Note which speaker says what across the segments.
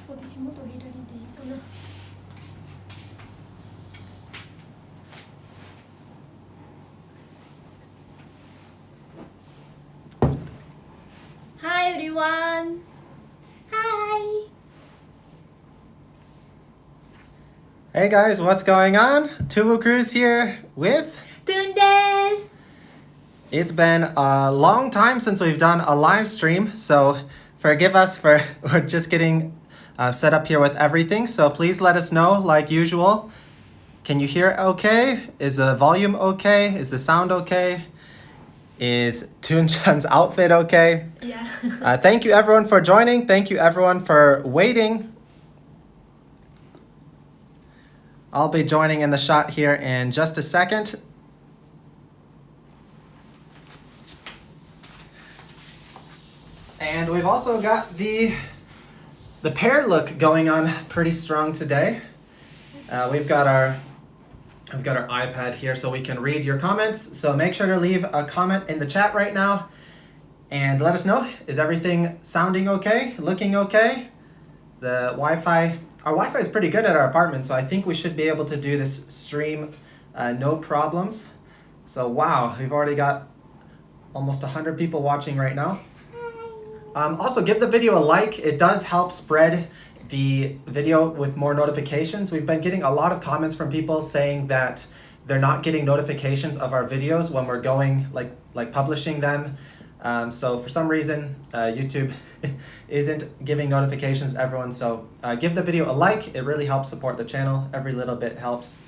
Speaker 1: 私もっと左でいいかな。Hi everyone. Hi.
Speaker 2: Hey guys, what's going on? Thuong Cruise here with...
Speaker 1: Thuong desu.
Speaker 2: It's been a long time since we've done a live stream, so forgive us for we're just getting set up here with everything. So please let us know, like usual. Can you hear okay? Is the volume okay? Is the sound okay? Is Toon-chan's outfit okay?
Speaker 1: Yeah.
Speaker 2: Thank you everyone for joining. Thank you everyone for waiting. I'll be joining in the shot here in just a second. And we've also got the pair look going on pretty strong today. We've got our iPad here so we can read your comments. So make sure to leave a comment in the chat right now and let us know, is everything sounding okay, looking okay? The Wi-Fi, our Wi-Fi is pretty good at our apartment, so I think we should be able to do this stream no problems. So wow, we've already got almost 100 people watching right now. Also give the video a like, it does help spread the video with more notifications. We've been getting a lot of comments from people saying that they're not getting notifications of our videos when we're going like publishing them. So for some reason YouTube isn't giving notifications to everyone, so give the video a like, it really helps support the channel, every little bit helps.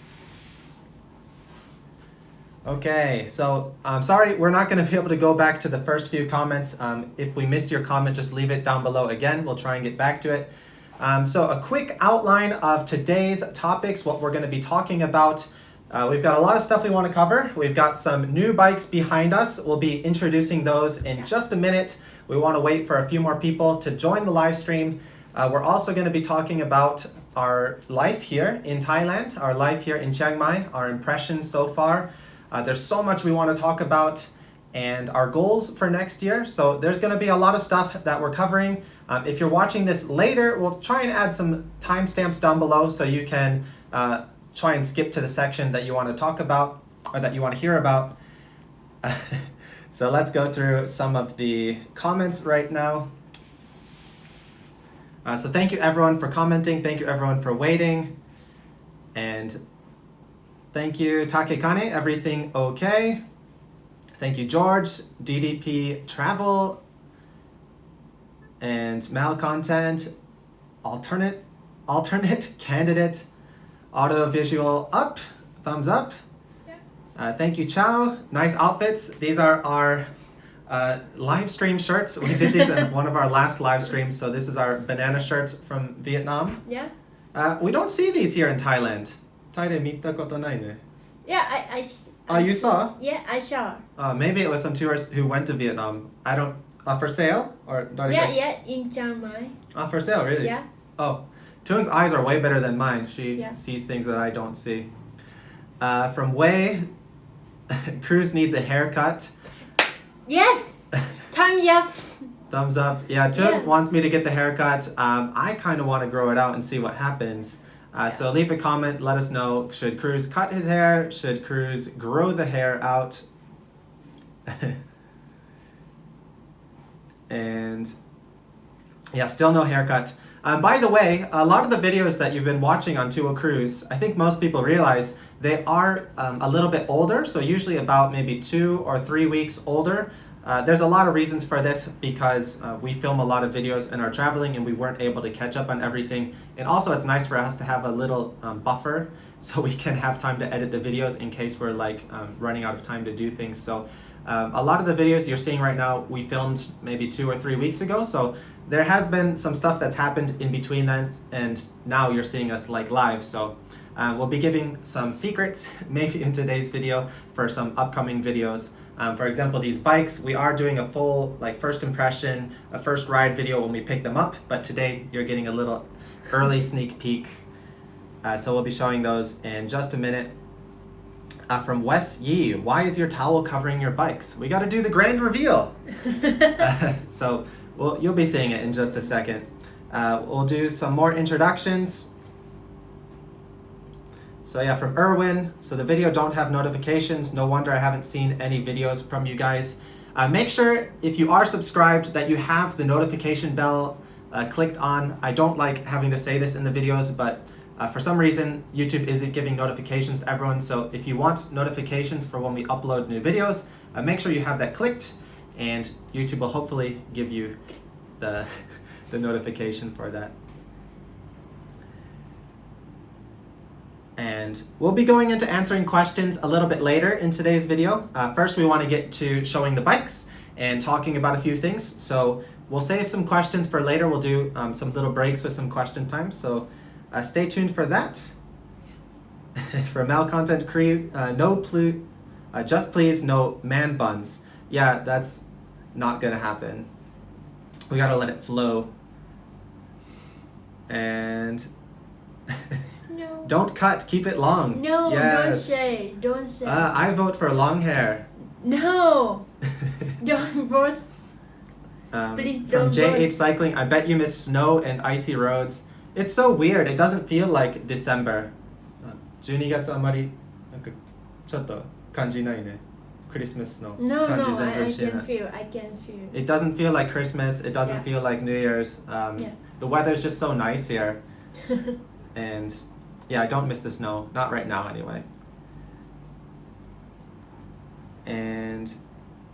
Speaker 2: Okay, so I'm sorry we're not going to be able to go back to the first few comments. If we missed your comment, just leave it down below again, we'll try and get back to it. So a quick outline of today's topics, what we're going to be talking about. We've got a lot of stuff we want to cover. We've got some new bikes behind us. We'll be introducing those in just a minute. We want to wait for a few more people to join the live stream. We're also going to be talking about our life here in Thailand, our life here in Chiang Mai, our impressions so far. There's so much we want to talk about and our goals for next year. So there's going to be a lot of stuff that we're covering. If you're watching this later, we'll try and add some timestamps down below so you can try and skip to the section that you want to talk about or that you want to hear about. So let's go through some of the comments right now. So thank you everyone for commenting. Thank you everyone for waiting. And thank you Takekane, everything okay? Thank you George, DDP Travel, and Malcontent, alternate candidate, audiovisual up, thumbs up. Yeah. Thank you Chow, nice outfits. These are our live stream shirts. We did these in one of our last live streams, so this is our banana shirts from Vietnam. Yeah. We don't see these here in Thailand.
Speaker 1: Yeah,
Speaker 2: Oh, you saw?
Speaker 1: Yeah, I saw.
Speaker 2: Maybe it was some tourists who went to Vietnam. I don't. For sale or?
Speaker 1: Yeah, in Chiang Mai.
Speaker 2: For sale, really?
Speaker 1: Yeah.
Speaker 2: Oh, Thuong's eyes are way better than mine. She sees things that I don't see. From Wei, Cruz needs a haircut.
Speaker 1: Yes. Thumbs up.
Speaker 2: Thumbs up. Yeah, Thuong wants me to get the haircut. I kind of want to grow it out and see what happens. So leave a comment, let us know, should Cruz cut his hair? Should Cruz grow the hair out? And yeah, still no haircut. By the way, a lot of the videos that you've been watching on Thuong Cruise, I think most people realize they are a little bit older, so usually about maybe 2 or 3 weeks older. There's a lot of reasons for this because we film a lot of videos and are traveling and we weren't able to catch up on everything. And also it's nice for us to have a little buffer so we can have time to edit the videos in case we're like running out of time to do things. So a lot of the videos you're seeing right now, we filmed maybe 2 or 3 weeks ago. So there has been some stuff that's happened in between then, and now you're seeing us like live. So we'll be giving some secrets maybe in today's video for some upcoming videos. For example, these bikes, we are doing a full like first impression, a first ride video when we pick them up, but today you're getting a little early sneak peek. So we'll be showing those in just a minute. From Wes Yi, why is your towel covering your bikes? We got to do the grand reveal. So you'll be seeing it in just a second. We'll do some more introductions. So yeah, from Erwin, so the video don't have notifications. No wonder I haven't seen any videos from you guys. Make sure if you are subscribed that you have the notification bell clicked on. I don't like having to say this in the videos, but for some reason YouTube isn't giving notifications to everyone. So if you want notifications for when we upload new videos, make sure you have that clicked, and YouTube will hopefully give you the notification for that. And we'll be going into answering questions a little bit later in today's video. First, we want to get to showing the bikes and talking about a few things. So we'll save some questions for later. We'll do some little breaks with some question time. So stay tuned for that. For malcontent crew, just please no man buns. Yeah, that's not gonna happen. We gotta let it flow. And
Speaker 1: No.
Speaker 2: don't cut, keep it long.
Speaker 1: No,
Speaker 2: yes.
Speaker 1: don't say.
Speaker 2: I vote for long hair.
Speaker 1: No, don't vote. Please
Speaker 2: From
Speaker 1: don't
Speaker 2: JH
Speaker 1: vote.
Speaker 2: Cycling, I bet you miss snow and icy roads. It's so weird, it doesn't feel like December. 12月あまりなんかちょっと感じないね。クリスマスの
Speaker 1: No,
Speaker 2: 感じ
Speaker 1: no,
Speaker 2: 全
Speaker 1: I
Speaker 2: 然しな
Speaker 1: can
Speaker 2: い。
Speaker 1: feel. I can feel.
Speaker 2: It doesn't feel like Christmas. It doesn't
Speaker 1: Yeah.
Speaker 2: feel like New Year's.
Speaker 1: Yeah.
Speaker 2: The weather's just so nice here. And yeah, I don't miss the snow. Not right now, anyway. And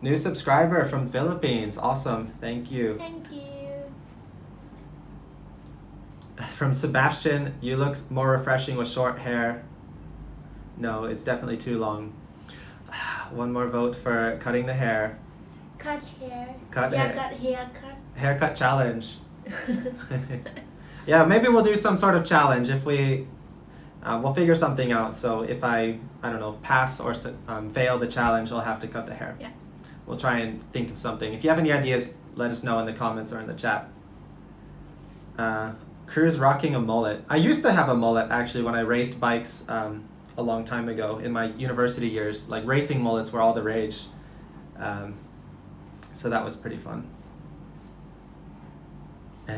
Speaker 2: new subscriber from Philippines. Awesome. Thank you.
Speaker 1: Thank you.
Speaker 2: From Sebastian, you look more refreshing with short hair. No, it's definitely too long. One more vote for cutting the hair.
Speaker 1: Cut hair.
Speaker 2: Cut
Speaker 1: yeah,
Speaker 2: hair.
Speaker 1: cut haircut.
Speaker 2: Haircut challenge. Yeah, maybe we'll do some sort of challenge if we we'll figure something out. So if I don't know, pass or fail the challenge, I'll have to cut the hair.
Speaker 1: Yeah.
Speaker 2: We'll try and think of something. If you have any ideas, let us know in the comments or in the chat. Crew's rocking a mullet. I used to have a mullet actually when I raced bikes a long time ago in my university years. Like racing mullets were all the rage. So that was pretty fun.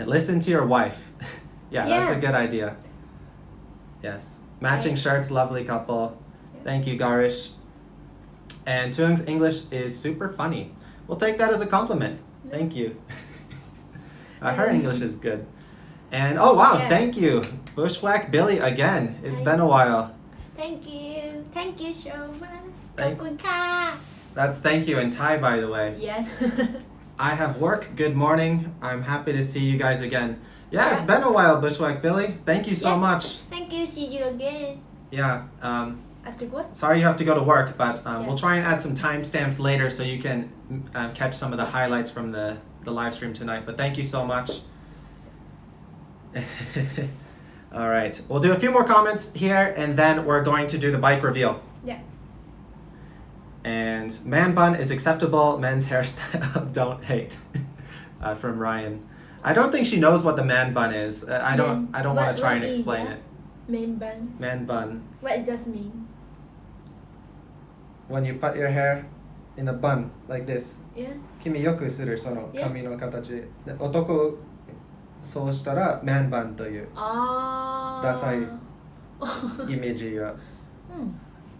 Speaker 2: Listen to your wife. Yeah, that's a
Speaker 1: Yeah.
Speaker 2: good idea. Yes. Matching
Speaker 1: Right.
Speaker 2: shirts, lovely couple. Thank you, Garish. And Thuong's English is super funny. We'll take that as a compliment. Thank you. Her English is good. And oh wow,
Speaker 1: Yeah.
Speaker 2: thank you. Bushwhack Billy again. It's been a
Speaker 1: Thank-
Speaker 2: while.
Speaker 1: Thank you. Thank you so much.
Speaker 2: Thank-
Speaker 1: ขอบคุณค่ะ
Speaker 2: That's thank you in Thai, by the way.
Speaker 1: Yes.
Speaker 2: I have work. Good morning. I'm happy to see you guys again. Yeah, it's been a while, Bushwhack Billy. Thank you so
Speaker 1: Yeah.
Speaker 2: much.
Speaker 1: Thank you. See you again.
Speaker 2: Yeah.
Speaker 1: After what?
Speaker 2: Sorry you have to go to work, but
Speaker 1: Yeah.
Speaker 2: we'll try and add some timestamps later so you can catch some of the highlights from the live stream tonight. But thank you so much. All right. We'll do a few more comments here, and then we're going to do the bike reveal.
Speaker 1: Yeah.
Speaker 2: And man bun is acceptable. Men's hairstyle, don't hate. From Ryan. I don't think she knows what the man bun is. I don't want to try and explain it.
Speaker 1: Main bun.
Speaker 2: Man bun.
Speaker 1: What does that mean?
Speaker 2: When you put your hair in a bun like this.
Speaker 1: Yeah.
Speaker 2: 君よくするその
Speaker 1: Yeah.
Speaker 2: 髪の形で男そうしたらマンバンという
Speaker 1: Oh.
Speaker 2: ダサいイメージが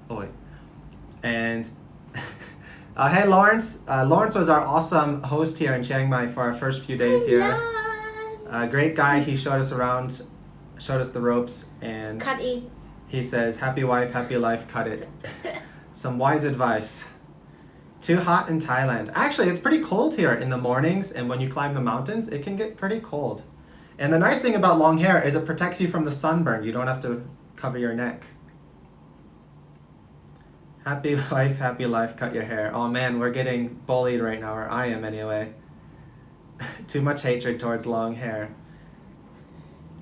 Speaker 2: 多い And hey Lawrence. Lawrence was our awesome host here in Chiang Mai for our first few days here. Great guy. He showed us around, showed us the ropes, and
Speaker 1: Cut it.
Speaker 2: he says, happy wife, happy life, cut it. Some wise advice. Too hot in Thailand. Actually, it's pretty cold here in the mornings, and when you climb the mountains, it can get pretty cold. And the nice thing about long hair is it protects you from the sunburn. You don't have to cover your neck. Happy wife, happy life, cut your hair. Oh man, we're getting bullied right now, or I am anyway. Too much hatred towards long hair.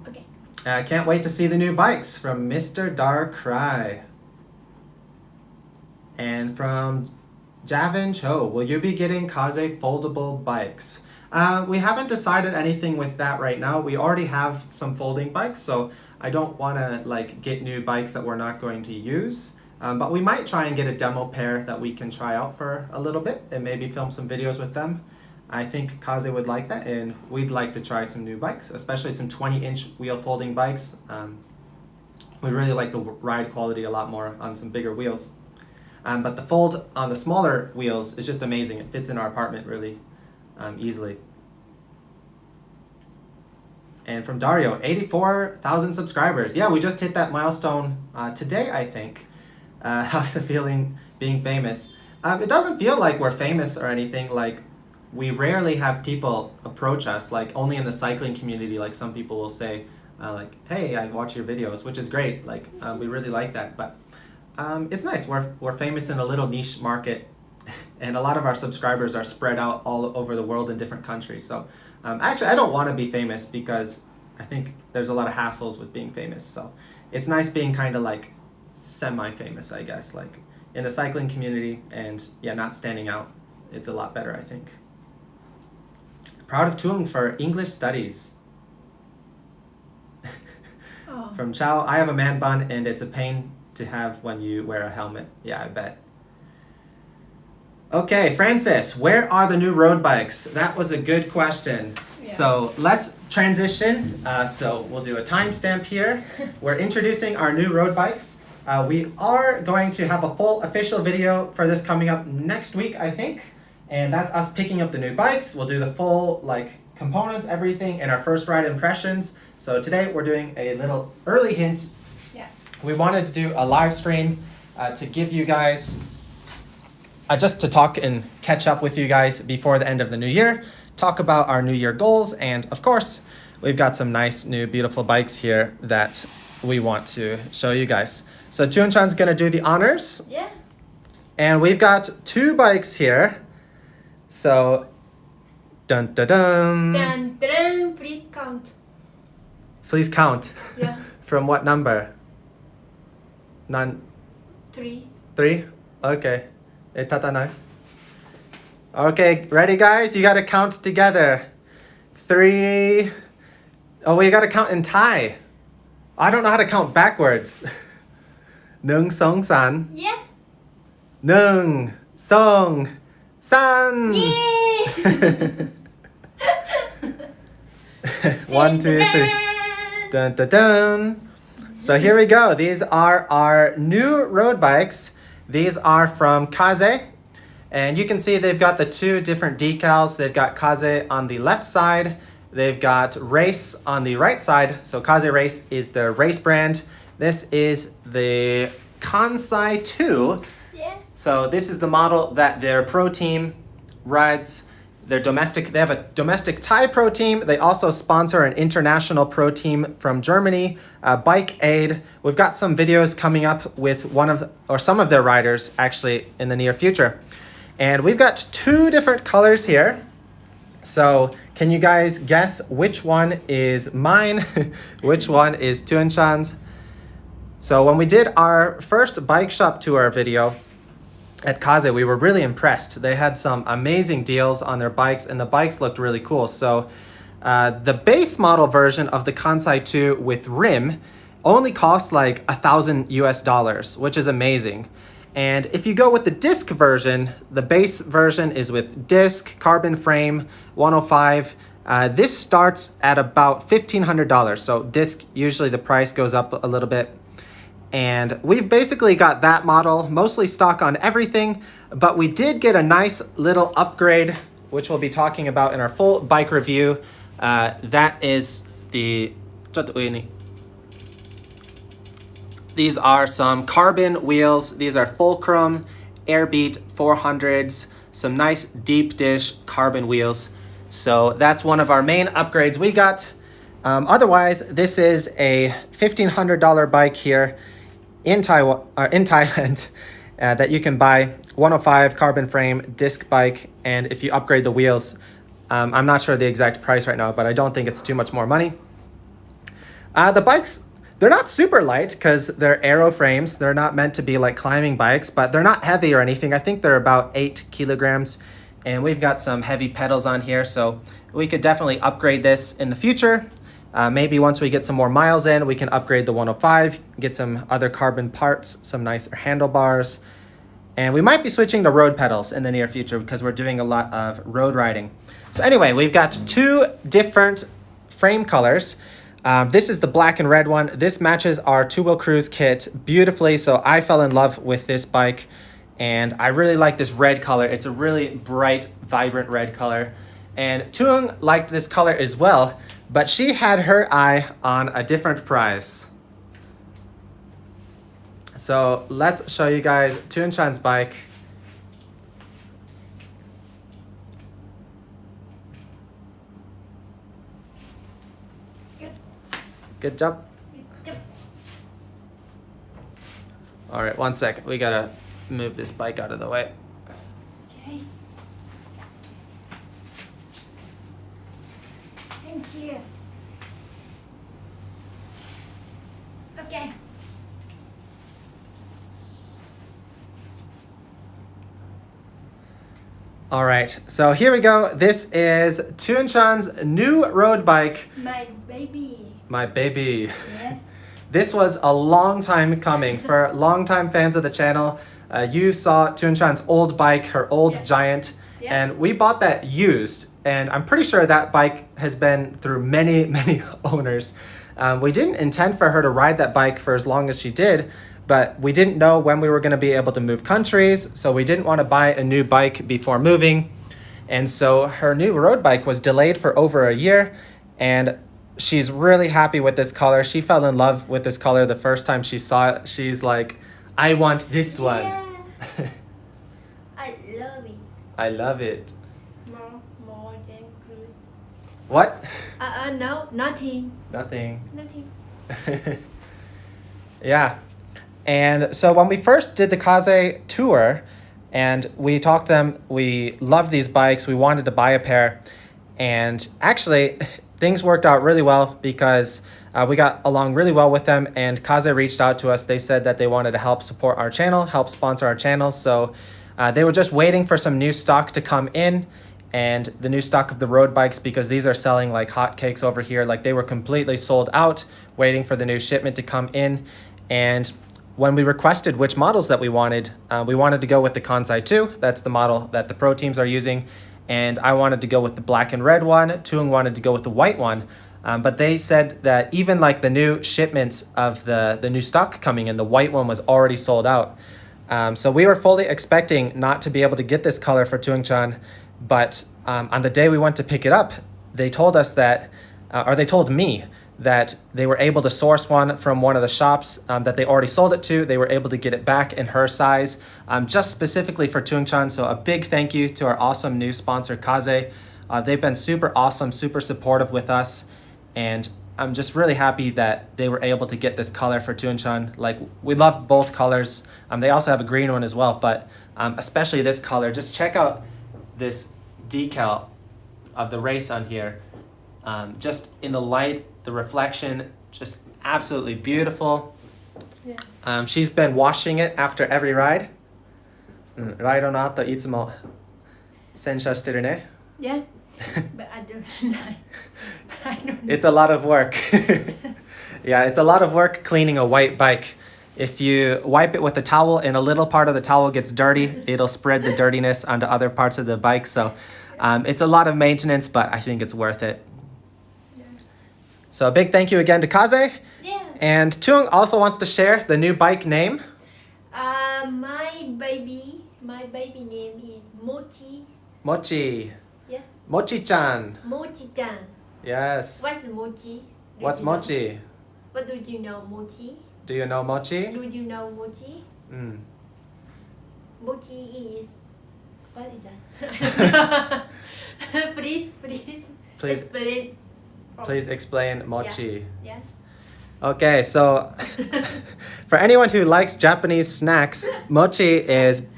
Speaker 1: Okay.
Speaker 2: Can't wait to see the new bikes from Mr. Dar Cry. And from Javin Cho, will you be getting Kaze foldable bikes? We haven't decided anything with that right now. We already have some folding bikes, so I don't want to like get new bikes that we're not going to use. But we might try and get a demo pair that we can try out for a little bit and maybe film some videos with them. I think Kaze would like that, and we'd like to try some new bikes, especially some 20-inch wheel folding bikes. We really like the ride quality a lot more on some bigger wheels. But the fold on the smaller wheels is just amazing. It fits in our apartment really easily. And from Dario, 84,000 subscribers. Yeah, we just hit that milestone today, I think. How's the feeling being famous? It doesn't feel like we're famous or anything. Like, we rarely have people approach us, like only in the cycling community. Like some people will say, like, hey, I watch your videos, which is great. Like, we really like that. But it's nice. We're famous in a little niche market, and a lot of our subscribers are spread out all over the world in different countries. So actually, I don't want to be famous because I think there's a lot of hassles with being famous. So it's nice being kind of like semi-famous, I guess, like in the cycling community, and yeah, not standing out. It's a lot better, I think. Proud of Thuong for English studies.
Speaker 1: Oh.
Speaker 2: From Chow, I have a man bun and it's a pain to have when you wear a helmet. Yeah, I bet. Okay, Francis, where are the new road bikes? That was a good question.
Speaker 1: Yeah.
Speaker 2: So let's transition. So we'll do a timestamp here. We're introducing our new road bikes. We are going to have a full official video for this coming up next week, I think. And that's us picking up the new bikes. We'll do the full like components, everything, and our first ride impressions. So today we're doing a little early hint.
Speaker 1: Yeah.
Speaker 2: We wanted to do a live stream to give you guys, just to talk and catch up with you guys before the end of the new year, talk about our new year goals, and of course, we've got some nice new beautiful bikes here that we want to show you guys. So Thuong-chan's gonna do the honors.
Speaker 1: Yeah.
Speaker 2: And we've got two bikes here. So, dun dun dun.
Speaker 1: Dun, dun, please count.
Speaker 2: Please count.
Speaker 1: Yeah.
Speaker 2: From what number? None.
Speaker 1: 3.
Speaker 2: 3? Okay. Tatanai. Okay, ready guys? You gotta count together. 3. Oh, we gotta count in Thai. I don't know how to count backwards. 1, 2, 3.
Speaker 1: Yeah.
Speaker 2: 1, 2, 3.
Speaker 1: Yay!
Speaker 2: 1, 2, 3. Dun, dun, dun. So here we go. These are our new road bikes. These are from Kaze. And you can see they've got the two different decals. They've got Kaze on the left side. They've got Race on the right side. So Kaze Race is the race brand. This is the Kansai 2.
Speaker 1: Yeah.
Speaker 2: So this is the model that their pro team rides. They have a domestic Thai pro team. They also sponsor an international pro team from Germany, Bike Aid. We've got some videos coming up with some of their riders actually in the near future. And we've got two different colors here. So can you guys guess which one is mine, which one is Thuong-chan's? So when we did our first bike shop tour video at Kaze, we were really impressed. They had some amazing deals on their bikes, and the bikes looked really cool. So the base model version of the Kansai 2 with rim only costs like $1,000 US, which is amazing. And if you go with the disc version, the base version is with disc, carbon frame, 105. This starts at about $1,500. So disc, usually the price goes up a little bit. And we've basically got that model, mostly stock on everything, but we did get a nice little upgrade, which we'll be talking about in our full bike review. That is the... These are some carbon wheels. These are Fulcrum Airbeat 400s, some nice deep dish carbon wheels. So that's one of our main upgrades we got. Otherwise, this is a $1,500 bike here in Thailand that you can buy. 105 carbon frame disc bike, and if you upgrade the wheels, I'm not sure the exact price right now, but I don't think it's too much more money. The bikes, they're not super light because they're aero frames. They're not meant to be like climbing bikes, but they're not heavy or anything. I think they're about 8 kilograms, and we've got some heavy pedals on here, so we could definitely upgrade this in the future. Maybe once we get some more miles in, we can upgrade the 105, get some other carbon parts, some nicer handlebars. And we might be switching to road pedals in the near future because we're doing a lot of road riding. So anyway, we've got two different frame colors. This is the black and red one. This matches our two-wheel cruise kit beautifully. So I fell in love with this bike and I really like this red color. It's a really bright, vibrant red color. And Thuong liked this color as well, but she had her eye on a different prize. So let's show you guys Thuong Chan's bike. Good job. All right, 1 second. We gotta move this bike out of the way.
Speaker 1: Okay. Thank you. Okay.
Speaker 2: All right, so here we go. This is Thuong Chan's new road bike.
Speaker 1: My baby.
Speaker 2: My baby.
Speaker 1: Yes.
Speaker 2: This was a long time coming for longtime fans of the channel. You saw Thuong Chan's old bike, her old Giant, and we bought that used. And I'm pretty sure that bike has been through many, many owners. We didn't intend for her to ride that bike for as long as she did, but we didn't know when we were going to be able to move countries, so we didn't want to buy a new bike before moving. And so her new road bike was delayed for over a year, and she's really happy with this color. She fell in love with this color the first time she saw it. She's like, I want this one.
Speaker 1: Yeah. I love it.
Speaker 2: I love it.
Speaker 1: More than cruise.
Speaker 2: What?
Speaker 1: No, nothing.
Speaker 2: Nothing.
Speaker 1: Nothing.
Speaker 2: Yeah. And so when we first did the Kaze tour and we talked to them, we loved these bikes. We wanted to buy a pair. And actually, things worked out really well because we got along really well with them, and Kaze reached out to us. They said that they wanted to help support our channel, help sponsor our channel. So they were just waiting for some new stock to come in, and the new stock of the road bikes, because these are selling like hotcakes over here. Like they were completely sold out, waiting for the new shipment to come in. And when we requested which models that we wanted to go with the Kansai 2. That's the model that the pro teams are using. And I wanted to go with the black and red one. Thuong wanted to go with the white one. But they said that even like the new shipments of the new stock coming in, the white one was already sold out. So we were fully expecting not to be able to get this color for Thuong Chan. But on the day we went to pick it up, they told us that, or they told me that they were able to source one from one of the shops that they already sold it to. They were able to get it back in her size, just specifically for Thuong Chan. So a big thank you to our awesome new sponsor, Kaze. They've been super awesome, super supportive with us. And I'm just really happy that they were able to get this color for Thuong Chan. Like, we love both colors. They also have a green one as well, but especially this color. Just check out this decal of the race on here. Just in the light, the reflection, just absolutely beautiful. Yeah. She's been washing it after every ride. ライドの後いつも洗車してるね。
Speaker 1: Yeah, but I don't know. I don't know.
Speaker 2: It's a lot of work. Yeah, it's a lot of work cleaning a white bike. If you wipe it with a towel and a little part of the towel gets dirty, it'll spread the dirtiness onto other parts of the bike. So it's a lot of maintenance, but I think it's worth it. So a big thank you again to Kaze.
Speaker 1: Yeah.
Speaker 2: And Thuong also wants to share the new bike name.
Speaker 1: My baby name is Mochi.
Speaker 2: Mochi.
Speaker 1: Yeah.
Speaker 2: Mochi-chan.
Speaker 1: Mochi-chan.
Speaker 2: Yes.
Speaker 1: What's Mochi?
Speaker 2: What's Mochi?
Speaker 1: What do you know, Mochi?
Speaker 2: Do you know Mochi?
Speaker 1: Do you know Mochi? Mochi is... What is that? Please explain.
Speaker 2: Please explain Mochi.
Speaker 1: Yeah.
Speaker 2: Okay, so for anyone who likes Japanese snacks, mochi is,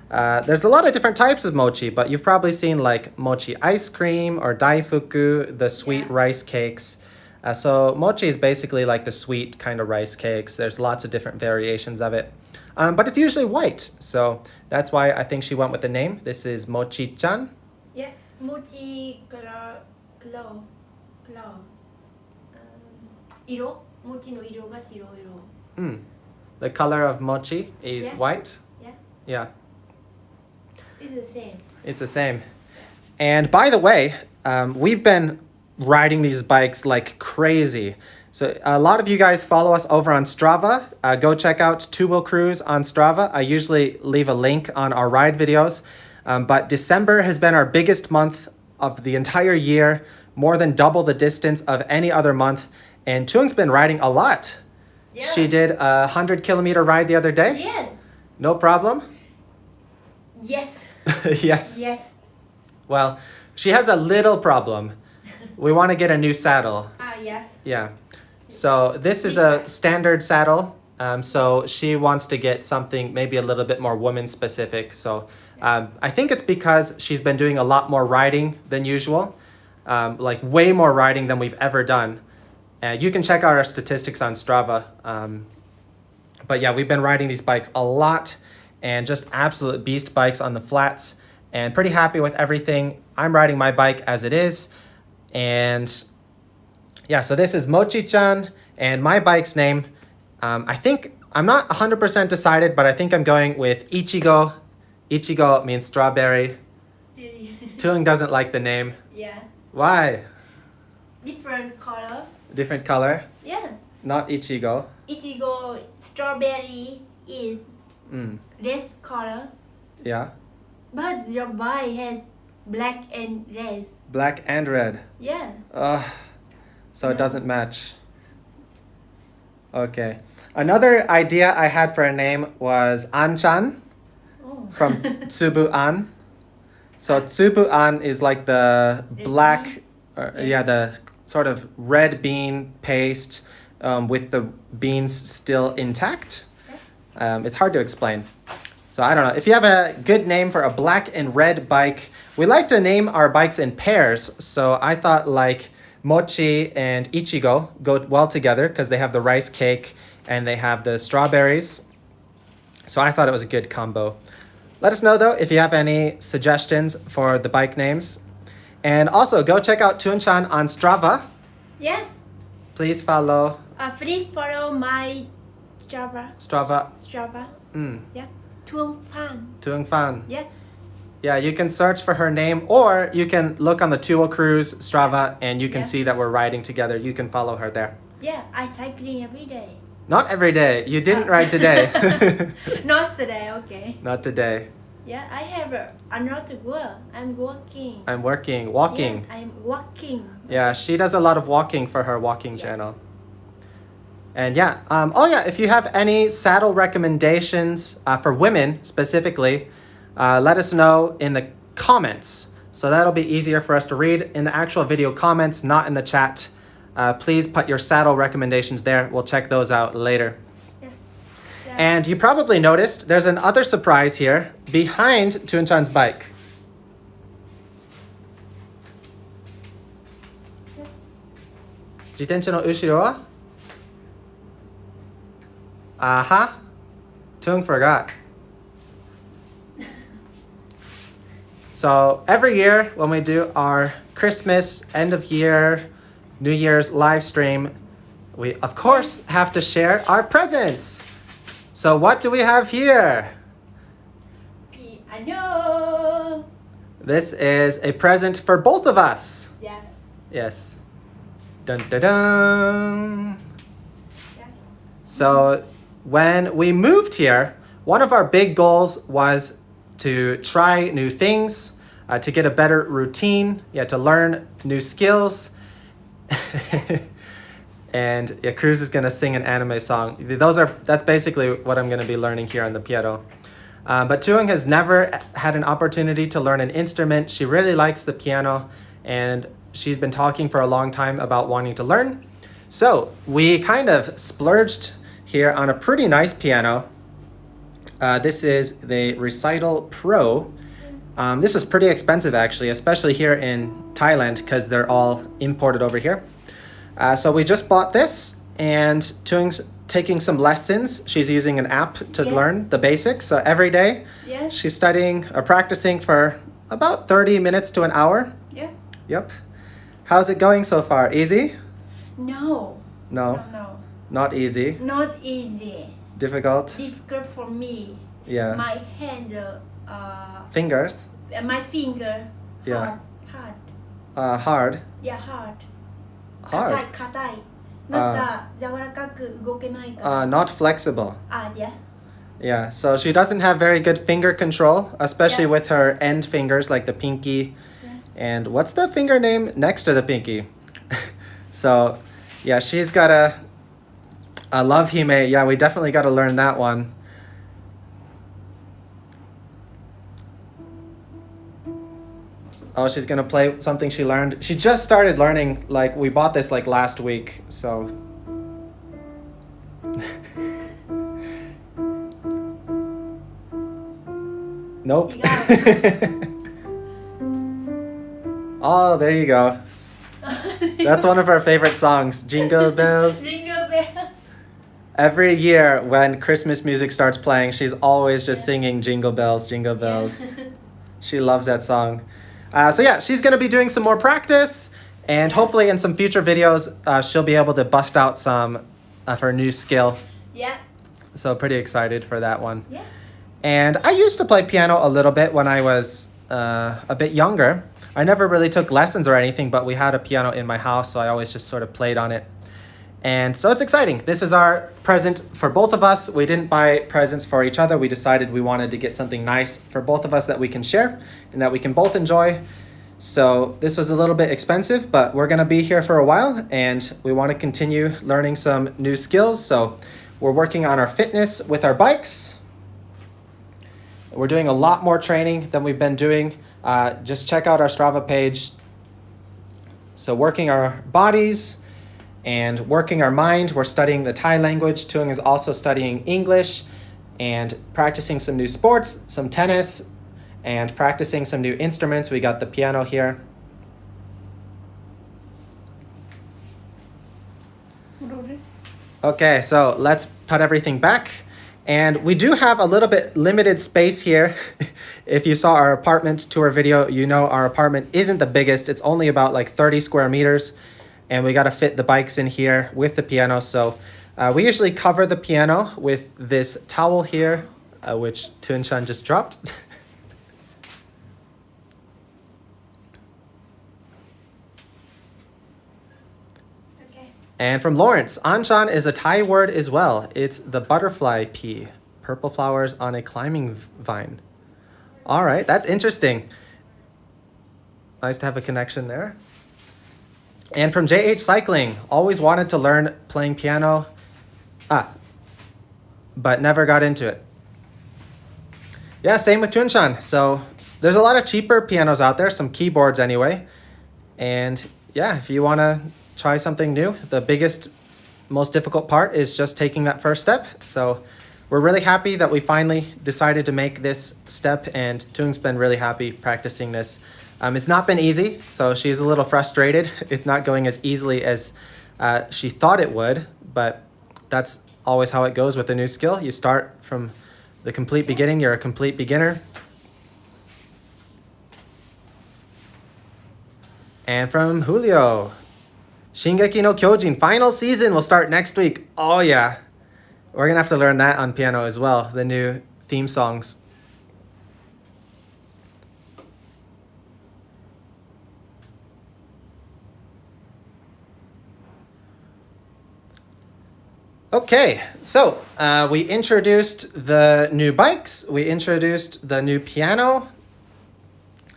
Speaker 2: there's a lot of different types of mochi, but you've probably seen like mochi ice cream or daifuku, the sweet rice cakes. So mochi is basically like the sweet kind of rice cakes. There's lots of different variations of it, but it's usually white. So that's why I think she went with the name. This is Mochi-chan.
Speaker 1: Yeah, Mochi color. 色 mochi の色が白色
Speaker 2: The color of mochi is white.
Speaker 1: Yeah.
Speaker 2: Yeah.
Speaker 1: It's the same.
Speaker 2: It's the same. And by the way, we've been riding these bikes like crazy. So a lot of you guys follow us over on Strava. Go check out Two Wheel Cruise on Strava. I usually leave a link on our ride videos. But December has been our biggest month of the entire year, more than double the distance of any other month. And Thuong's been riding a lot.
Speaker 1: Yeah.
Speaker 2: She did a 100-kilometer ride the other day.
Speaker 1: Yes.
Speaker 2: No problem?
Speaker 1: Yes.
Speaker 2: Yes.
Speaker 1: Yes.
Speaker 2: Well, she has a little problem. We want to get a new saddle.
Speaker 1: Yes.
Speaker 2: Yeah. So this is a standard saddle. So she wants to get something maybe a little bit more woman specific. So I think it's because she's been doing a lot more riding than usual. Like way more riding than we've ever done. You can check out our statistics on Strava. But yeah, we've been riding these bikes a lot and just absolute beast bikes on the flats and pretty happy with everything. I'm riding my bike as it is. And yeah, so this is Mochi-chan and my bike's name. I think, I'm not 100% decided, but I think I'm going with Ichigo. Ichigo means strawberry. Thuong doesn't like the name.
Speaker 1: Yeah.
Speaker 2: Why?
Speaker 1: Different color.
Speaker 2: Different color?
Speaker 1: Yeah.
Speaker 2: Not Ichigo.
Speaker 1: Ichigo strawberry is red color,
Speaker 2: Yeah.
Speaker 1: but your bike has black and red.
Speaker 2: Black and red.
Speaker 1: Yeah.
Speaker 2: So it doesn't match. Okay. Another idea I had for a name was An-chan
Speaker 1: Oh.
Speaker 2: from Tsubu-an. So Tsubu-an is like the black, the sort of red bean paste with the beans still intact. It's hard to explain. So I don't know. If you have a good name for a black and red bike, we like to name our bikes in pairs. So I thought like Mochi and Ichigo go well together because they have the rice cake and they have the strawberries. So I thought it was a good combo. Let us know though if you have any suggestions for the bike names. And also go check out Thuong-chan on Strava.
Speaker 1: Yes.
Speaker 2: Please follow
Speaker 1: Please follow my
Speaker 2: Strava.
Speaker 1: Strava. Yeah. Thuong Fan.
Speaker 2: Thuong Fan.
Speaker 1: Yeah.
Speaker 2: Yeah, you can search for her name or you can look on the Two Wheel Cruise Strava and you can
Speaker 1: Yeah.
Speaker 2: see that we're riding together. You can follow her there.
Speaker 1: Yeah. I cycling every day.
Speaker 2: Not every day. You didn't ride today.
Speaker 1: Not today. Okay.
Speaker 2: Not today.
Speaker 1: Yeah. I have another work. I'm walking.
Speaker 2: I'm walking.
Speaker 1: Yeah, I'm walking.
Speaker 2: Yeah, she does a lot of walking for her walking channel. And yeah, if you have any saddle recommendations for women specifically, let us know in the comments. So that'll be easier for us to read in the actual video comments, not in the chat. Please put your saddle recommendations there. We'll check those out later.
Speaker 1: Yeah.
Speaker 2: And you probably noticed there's another surprise here behind Thuong-chan's bike. Jitencha no ushiro wa? Aha. Thuong forgot. So every year when we do our Christmas, end of year, New Year's live stream, we of course have to share our presents. So what do we have here?
Speaker 1: Piano.
Speaker 2: This is a present for both of us.
Speaker 1: Yes.
Speaker 2: Yes. Dun dun dun.
Speaker 1: Yeah.
Speaker 2: So when we moved here, one of our big goals was to try new things, to get a better routine, to learn new skills. And Cruz is gonna sing an anime song. That's basically what I'm gonna be learning here on the piano. But Thuong has never had an opportunity to learn an instrument. She really likes the piano and she's been talking for a long time about wanting to learn. So we kind of splurged here on a pretty nice piano. This is the Recital Pro. This was pretty expensive actually, especially here in Thailand because they're all imported over here. So we just bought this and Thuong's taking some lessons. She's using an app to learn the basics. So every day she's studying or practicing for about 30 minutes to an hour.
Speaker 1: Yeah.
Speaker 2: Yep. How's it going so far? Easy?
Speaker 1: No.
Speaker 2: No.
Speaker 1: No.
Speaker 2: Not easy.
Speaker 1: Not easy.
Speaker 2: Difficult?
Speaker 1: Difficult for me.
Speaker 2: Yeah.
Speaker 1: My hand,
Speaker 2: Fingers?
Speaker 1: my finger
Speaker 2: Yeah.
Speaker 1: hard.
Speaker 2: Hard.
Speaker 1: Yeah, hard.
Speaker 2: Hard.
Speaker 1: 硬い。なんか柔らかく動けないから。
Speaker 2: Not flexible.
Speaker 1: Yeah.
Speaker 2: Yeah, so she doesn't have very good finger control, especially
Speaker 1: Yeah.
Speaker 2: with her end fingers like the pinky.
Speaker 1: Yeah.
Speaker 2: And what's the finger name next to the pinky? So, yeah, she's got a love hime. Yeah, we definitely got to learn that one. Oh, she's gonna play something she learned. She just started learning, like, we bought this like last week, so. Nope. Oh, there you go. That's one of our favorite songs, Jingle Bells.
Speaker 1: Jingle Bell.
Speaker 2: Every year when Christmas music starts playing, she's always just singing Jingle Bells, Jingle Bells.
Speaker 1: Yeah.
Speaker 2: She loves that song. So yeah, she's going to be doing some more practice, and hopefully in some future videos, she'll be able to bust out some of her new skill.
Speaker 1: Yeah.
Speaker 2: So pretty excited for that one.
Speaker 1: Yeah.
Speaker 2: And I used to play piano a little bit when I was a bit younger. I never really took lessons or anything, but we had a piano in my house, so I always just sort of played on it. And so it's exciting. This is our present for both of us. We didn't buy presents for each other. We decided we wanted to get something nice for both of us that we can share and that we can both enjoy. So this was a little bit expensive, but we're going to be here for a while and we want to continue learning some new skills. So we're working on our fitness with our bikes. We're doing a lot more training than we've been doing. Just check out our Strava page. So working our bodies and working our mind. We're studying the Thai language. Thuong is also studying English and practicing some new sports, some tennis, and practicing some new instruments. We got the piano here. Okay, so let's put everything back. And we do have a little bit limited space here. If you saw our apartment tour video, you know our apartment isn't the biggest. It's only about like 30 square meters. And we got to fit the bikes in here with the piano. So we usually cover the piano with this towel here, which Thuong just dropped.
Speaker 1: Okay.
Speaker 2: And from Lawrence, Anshan is a Thai word as well. It's the butterfly pea, purple flowers on a climbing vine. All right, that's interesting. Nice to have a connection there. And from JH Cycling, always wanted to learn playing piano, but never got into it. Yeah, same with Thuong. So there's a lot of cheaper pianos out there, some keyboards anyway. And yeah, if you want to try something new, the biggest, most difficult part is just taking that first step. So we're really happy that we finally decided to make this step, and Thuong's been really happy practicing this. It's not been easy, so she's a little frustrated. It's not going as easily as she thought it would, but that's always how it goes with a new skill. You start from the complete beginning. You're a complete beginner. And from Julio, Shingeki no Kyojin final season will start next week. Oh yeah, we're gonna have to learn that on piano as well, the new theme songs. Okay, so we introduced the new bikes, we introduced the new piano.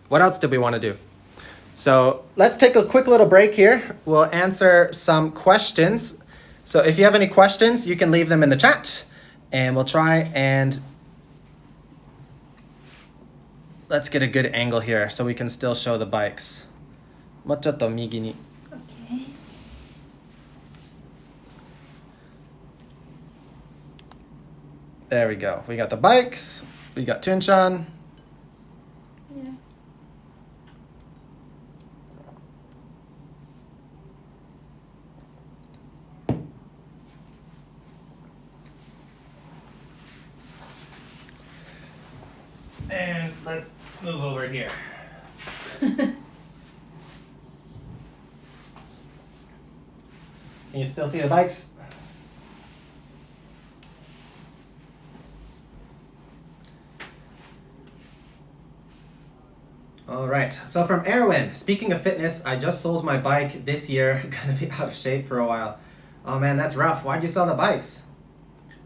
Speaker 2: What else did we want to do? So let's take a quick little break here. We'll answer some questions. So if you have any questions, you can leave them in the chat and we'll try and let's get a good angle here so we can still show the bikes. もうちょっと右に。
Speaker 1: Okay.
Speaker 2: There we go. We got the bikes. We got Thuong.
Speaker 1: Yeah.
Speaker 2: And let's move over here. Can you still see the bikes? All right, so from Erwin, speaking of fitness, I just sold my bike this year. Gonna be out of shape for a while. Oh man, that's rough. Why'd you sell the bikes?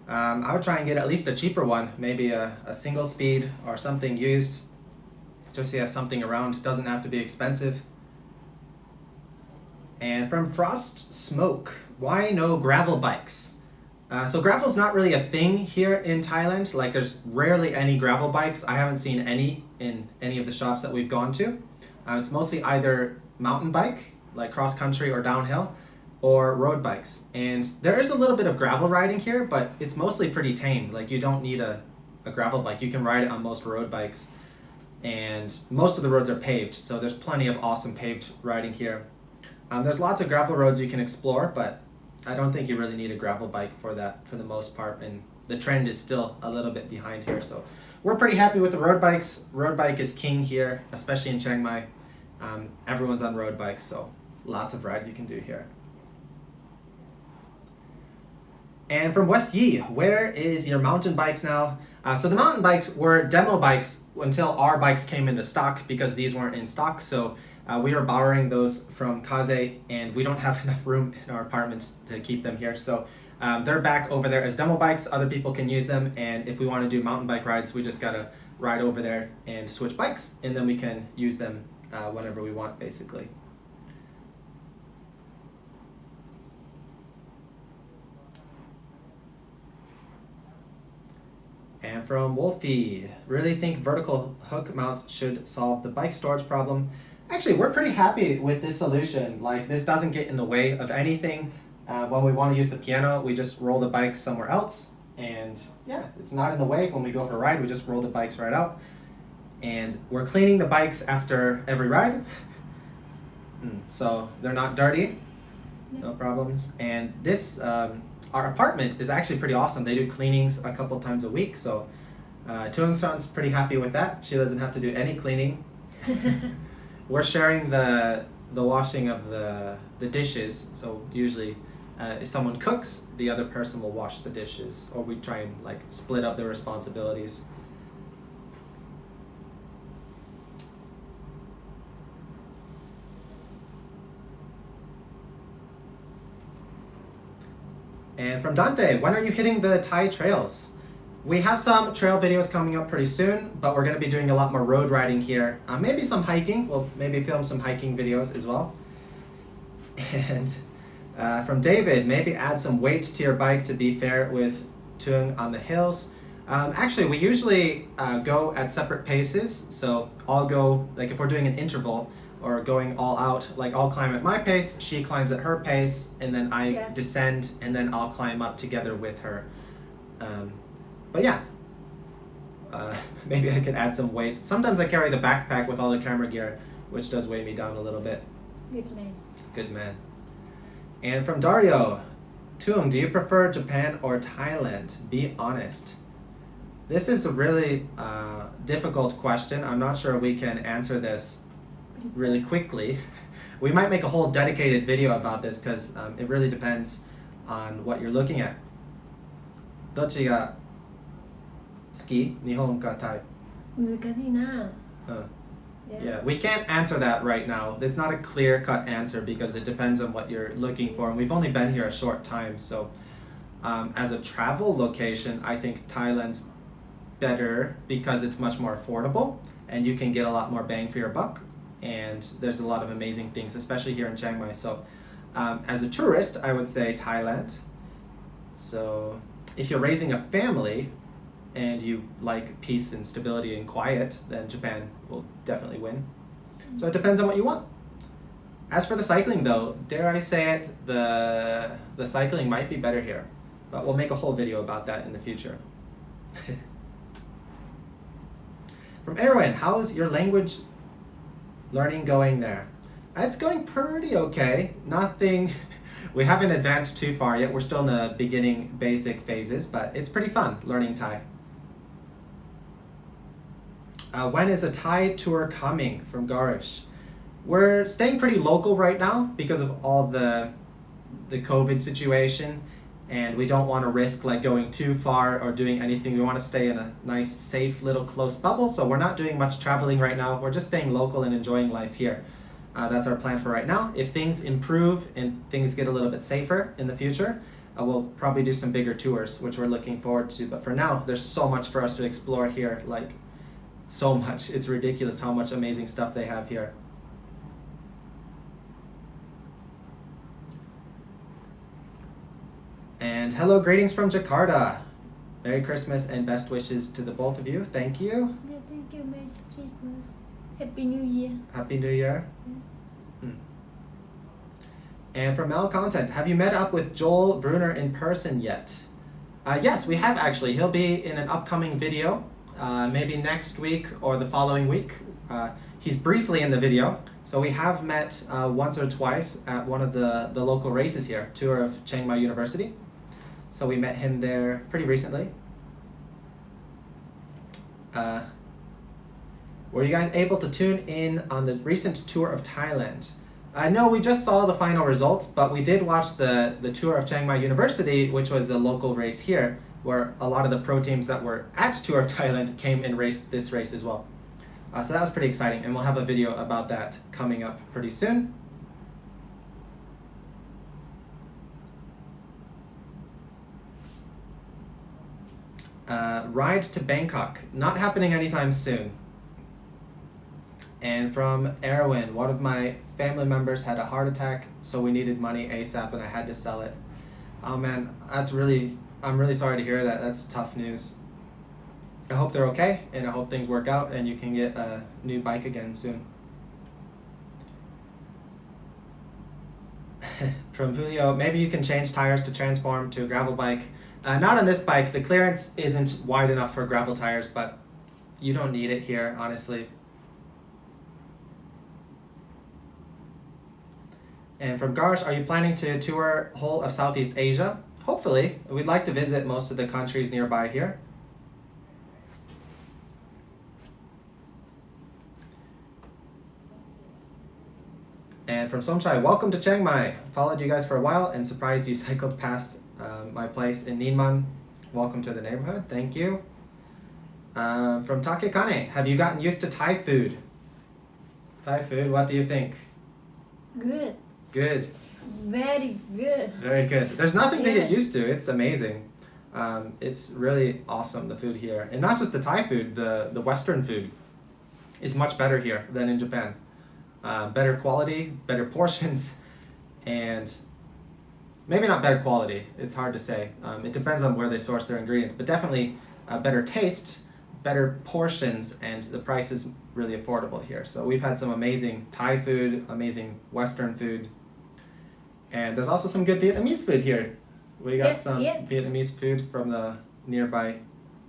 Speaker 2: I would try and get at least a cheaper one, maybe a single speed or something used, just so you have something around. It doesn't have to be expensive. And from Frost Smoke, why no gravel bikes? So gravel's not really a thing here in Thailand. Like there's rarely any gravel bikes. I haven't seen any in any of the shops that we've gone to. It's mostly either mountain bike, like cross country or downhill, or road bikes. And there is a little bit of gravel riding here, but it's mostly pretty tame. Like you don't need a gravel bike. You can ride it on most road bikes. And most of the roads are paved, so there's plenty of awesome paved riding here. There's lots of gravel roads you can explore, but I don't think you really need a gravel bike for that for the most part, and the trend is still a little bit behind here. So we're pretty happy with the road bikes. Road bike is king here, especially in Chiang Mai. Everyone's on road bikes, so lots of rides you can do here. And from West Yi, where is your mountain bikes now? So the mountain bikes were demo bikes until our bikes came into stock, because these weren't in stock. So we are borrowing those from Kaze, and we don't have enough room in our apartments to keep them here. So they're back over there as demo bikes. Other people can use them, and if we want to do mountain bike rides, we just gotta ride over there and switch bikes, and then we can use them whenever we want, basically. And from Wolfie, really think vertical hook mounts should solve the bike storage problem. Actually, we're pretty happy with this solution. Like, this doesn't get in the way of anything. When we want to use the piano, we just roll the bikes somewhere else. And yeah, it's not in the way. When we go for a ride, we just roll the bikes right out. And we're cleaning the bikes after every ride. So they're not dirty, no problems. And this, our apartment is actually pretty awesome. They do cleanings a couple times a week. So Thuong sounds pretty happy with that. She doesn't have to do any cleaning. We're sharing the washing of the dishes, so usually if someone cooks, the other person will wash the dishes, or we try and like split up the responsibilities. And from Dante, when are you hitting the Thai trails? We have some trail videos coming up pretty soon, but we're going to be doing a lot more road riding here. Maybe some hiking. We'll maybe film some hiking videos as well. And from David, maybe add some weight to your bike to be fair with Thuong on the hills. Actually, we usually go at separate paces. So I'll go, like if we're doing an interval or going all out, like I'll climb at my pace, she climbs at her pace, and then I descend, and then I'll climb up together with her. But yeah, maybe I could add some weight. Sometimes I carry the backpack with all the camera gear, which does weigh me down a little bit.
Speaker 1: Good man.
Speaker 2: Good man. And from Dario, Thuong, do you prefer Japan or Thailand? Be honest. This is a really difficult question. I'm not sure we can answer this really quickly. We might make a whole dedicated video about this, because it really depends on what you're looking at. どっちが好き? 日本かタイ?
Speaker 1: 難しいな。
Speaker 2: Yeah, we can't answer that right now. It's not a clear-cut answer because it depends on what you're looking for, and we've only been here a short time. So as a travel location, I think Thailand's better because it's much more affordable, and you can get a lot more bang for your buck, and there's a lot of amazing things, especially here in Chiang Mai. So as a tourist, I would say Thailand. So if you're raising a family and you like peace and stability and quiet, then Japan will definitely win. So it depends on what you want. As for the cycling though, dare I say it, the cycling might be better here, but we'll make a whole video about that in the future. From Erwin, how is your language learning going there? It's going pretty okay. Nothing, we haven't advanced too far yet. We're still in the beginning basic phases, but it's pretty fun learning Thai. When is a Thai tour coming? From Garish. We're staying pretty local right now because of all the COVID situation, and we don't want to risk like going too far or doing anything. We want to stay in a nice, safe, little close bubble. So we're not doing much traveling right now. We're just staying local and enjoying life here. That's our plan for right now. If things improve and things get a little bit safer in the future, we'll probably do some bigger tours, which we're looking forward to. But for now, there's so much for us to explore here, like so much. It's ridiculous how much amazing stuff they have here. And hello, greetings from Jakarta. Merry Christmas and best wishes to the both of you. Thank you.
Speaker 1: Yeah, thank you. Merry Christmas. Happy New Year.
Speaker 2: Happy New Year. And from Mel Content, have you met up with Joel Bruner in person yet? Yes, we have actually. He'll be in an upcoming video, maybe next week or the following week. He's briefly in the video. So we have met once or twice at one of the local races here, tour of Chiang Mai University. So we met him there pretty recently. Were you guys able to tune in on the recent tour of Thailand? No, we just saw the final results, but we did watch the tour of Chiang Mai University, which was a local race here, where a lot of the pro teams that were at Tour of Thailand came and raced this race as well. So that was pretty exciting, and we'll have a video about that coming up pretty soon. Ride to Bangkok, not happening anytime soon. And from Erwin, one of my family members had a heart attack, so we needed money ASAP and I had to sell it. Oh man, I'm really sorry to hear that. That's tough news. I hope they're okay, and I hope things work out and you can get a new bike again soon. From Julio, maybe you can change tires to transform to a gravel bike. Not on this bike. The clearance isn't wide enough for gravel tires, but you don't need it here, honestly. And from Garsh, are you planning to tour whole of Southeast Asia? Hopefully. We'd like to visit most of the countries nearby here. And from Somchai, welcome to Chiang Mai. Followed you guys for a while and surprised you cycled past my place in Ninman. Welcome to the neighborhood. Thank you. From Takekane, have you gotten used to Thai food? Thai food, what do you think?
Speaker 1: Good.
Speaker 2: Good.
Speaker 1: Very good.
Speaker 2: Very good. There's nothing to
Speaker 1: Yeah.
Speaker 2: get used to. It's amazing. It's really awesome, the food here. And not just the Thai food, the Western food is much better here than in Japan. Better quality, better portions, and maybe not better quality. It's hard to say. It depends on where they source their ingredients, but definitely better taste, better portions, and the price is really affordable here. So we've had some amazing Thai food, amazing Western food, and there's also some good Vietnamese food here. We got some Vietnamese food from the nearby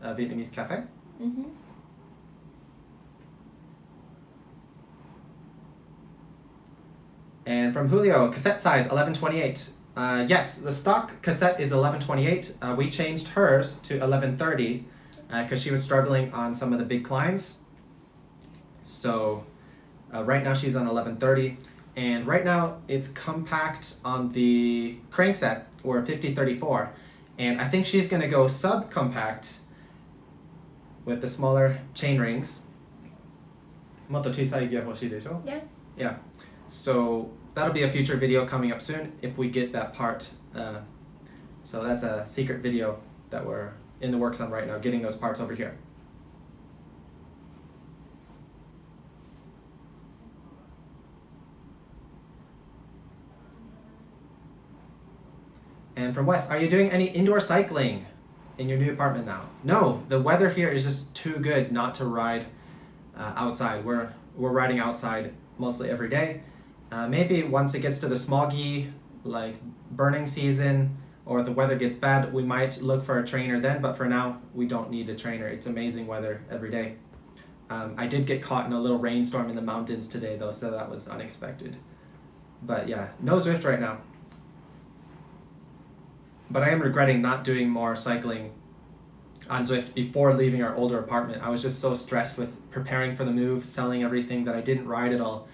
Speaker 2: Vietnamese cafe.
Speaker 1: Mm-hmm.
Speaker 2: And from Julio, cassette size 1128. Yes, the stock cassette is 1128. We changed hers to 1130 because she was struggling on some of the big climbs. So right now she's on 1130. And right now it's compact on the crankset, or 5034. And I think she's going to go subcompact with the smaller chain rings.
Speaker 1: Yeah.
Speaker 2: Yeah. So that'll be a future video coming up soon if we get that part. So that's a secret video that we're in the works on right now, getting those parts over here. And from Wes, are you doing any indoor cycling in your new apartment now? No, the weather here is just too good not to ride outside. We're riding outside mostly every day. Maybe once it gets to the smoggy, like burning season, or the weather gets bad, we might look for a trainer then, but for now, we don't need a trainer. It's amazing weather every day. I did get caught in a little rainstorm in the mountains today though, so that was unexpected. But yeah, no Zwift right now. But I am regretting not doing more cycling on Zwift before leaving our older apartment. I was just so stressed with preparing for the move, selling everything, that I didn't ride at all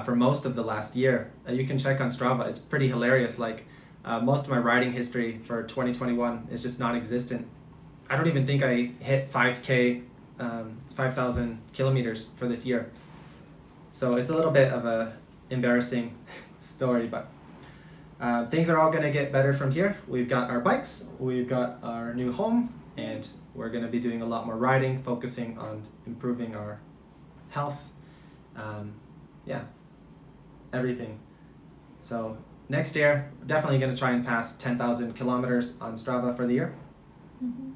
Speaker 2: for most of the last year. You can check on Strava. It's pretty hilarious. Like Most of my riding history for 2021 is just non-existent. I don't even think I hit 5K, 5,000 kilometers for this year. So it's a little bit of a embarrassing story, but things are all going to get better from here. We've got our bikes, we've got our new home, and we're going to be doing a lot more riding, focusing on improving our health. Everything. So next year, definitely going to try and pass 10,000 kilometers on Strava for the year.
Speaker 1: Mm-hmm.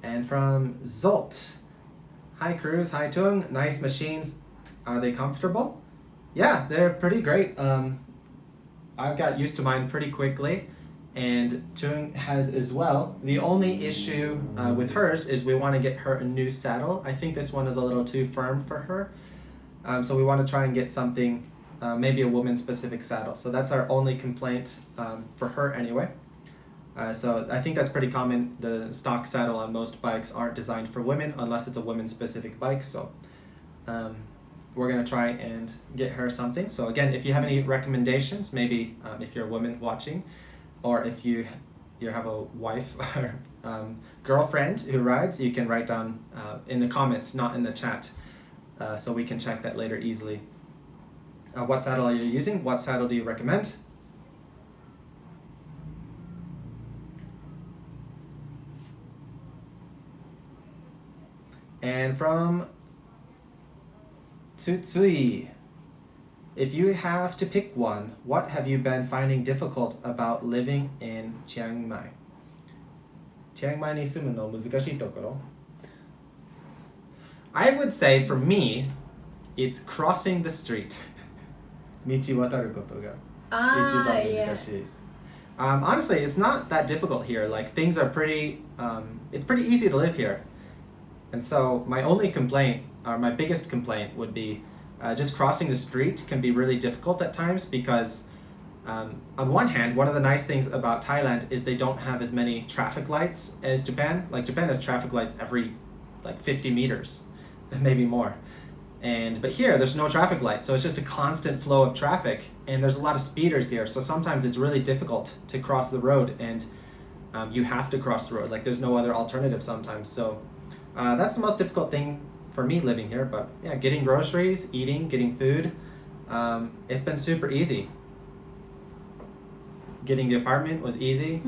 Speaker 2: And from Zolt. Hi Cruz, hi Thuong. Nice machines. Are they comfortable? Yeah, they're pretty great. I've got used to mine pretty quickly, and Thuong has as well. The only issue with hers is we want to get her a new saddle. I think this one is a little too firm for her. So we want to try and get something, maybe a woman-specific saddle. So that's our only complaint for her anyway. So I think that's pretty common. The stock saddle on most bikes aren't designed for women unless it's a women-specific bike. So we're going to try and get her something. So again, if you have any recommendations, maybe if you're a woman watching, or if you have a wife or girlfriend who rides, you can write down in the comments, not in the chat, so we can check that later easily. What saddle are you using? What saddle do you recommend? And from Tsutsui, if you have to pick one, what have you been finding difficult about living in Chiang Mai? Chiang Mai ni sumu no muzukashii tokoro? I would say for me, it's crossing the street. Michi wataru koto ga ichiban muzukashii. Honestly, it's not that difficult here. Like things are pretty, it's pretty easy to live here. And so my only complaint, or my biggest complaint would be just crossing the street can be really difficult at times because on one hand, one of the nice things about Thailand is they don't have as many traffic lights as Japan. Like Japan has traffic lights every like 50 meters, maybe more. But here, there's no traffic lights, so it's just a constant flow of traffic, and there's a lot of speeders here, so sometimes it's really difficult to cross the road, and you have to cross the road. Like there's no other alternative sometimes. So that's the most difficult thing for me living here, but yeah, getting groceries, eating, getting food, it's been super easy. Getting the apartment was easy.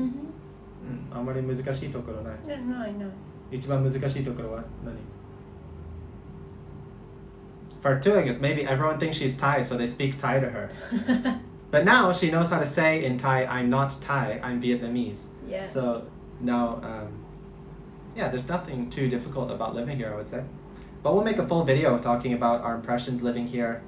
Speaker 2: あんまり難しいところない。
Speaker 1: ないない。
Speaker 2: 一番難しいところは何? For Thuong, it's maybe everyone thinks she's Thai, so they speak Thai to her. But now she knows how to say in Thai, I'm not Thai, I'm Vietnamese.
Speaker 1: Yeah.
Speaker 2: So now, yeah, there's nothing too difficult about living here, I would say. But we'll make a full video talking about our impressions living here,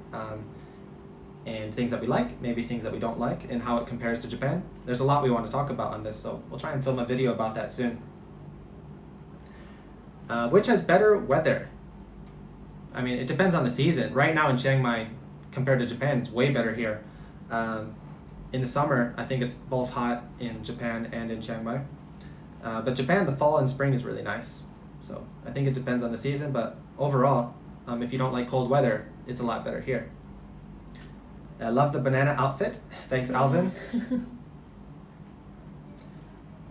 Speaker 2: and things that we like, maybe things that we don't like, and how it compares to Japan. There's a lot we want to talk about on this, so we'll try and film a video about that soon. Which has better weather? I mean, it depends on the season. Right now in Chiang Mai, compared to Japan, it's way better here. In the summer, I think it's both hot in Japan and in Chiang Mai. But Japan, the fall and spring is really nice. So I think it depends on the season, but overall, if you don't like cold weather, it's a lot better here. I love the banana outfit. Thanks, Alvin.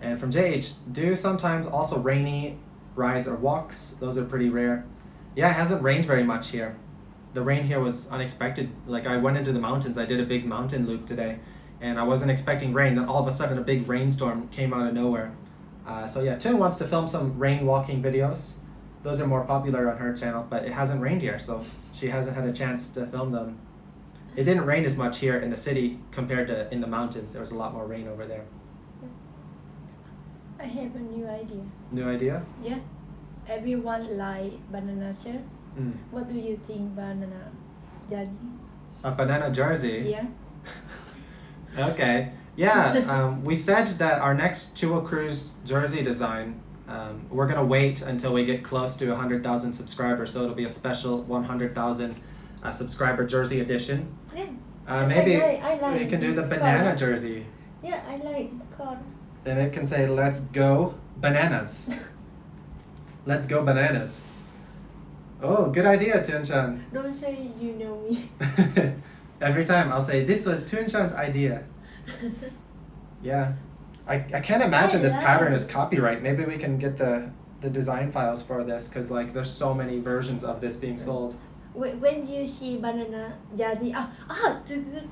Speaker 2: And from JH, do sometimes also rainy rides or walks? Those are pretty rare. Yeah, it hasn't rained very much here. The rain here was unexpected. Like I went into the mountains, I did a big mountain loop today, and I wasn't expecting rain. Then all of a sudden a big rainstorm came out of nowhere. So yeah, Thuong wants to film some rain walking videos. Those are more popular on her channel, but it hasn't rained here, so she hasn't had a chance to film them. It didn't rain as much here in the city compared to in the mountains. There was a lot more rain over there.
Speaker 1: I have a new idea.
Speaker 2: New idea?
Speaker 1: Yeah. Everyone like banana shirt.
Speaker 2: Mm.
Speaker 1: What do you think banana jersey?
Speaker 2: A banana jersey?
Speaker 1: Yeah.
Speaker 2: Okay. Yeah, we said that our next Tua Cruise jersey design, we're going to wait until we get close to 100,000 subscribers, so it'll be a special 100,000 subscriber jersey edition.
Speaker 1: Yeah.
Speaker 2: Maybe
Speaker 1: I like
Speaker 2: we can do the banana
Speaker 1: color.
Speaker 2: jersey.
Speaker 1: Yeah, I like color.
Speaker 2: And it can say, let's go bananas. Let's go bananas. Oh, good idea, Tuan-chan.
Speaker 1: Don't say you know me.
Speaker 2: Every time I'll say, this was Tuan-chan's idea. Yeah. I can't imagine this pattern is copyright. Maybe we can get the design files for this because like there's so many versions of this being sold.
Speaker 1: When you see banana jadi too good.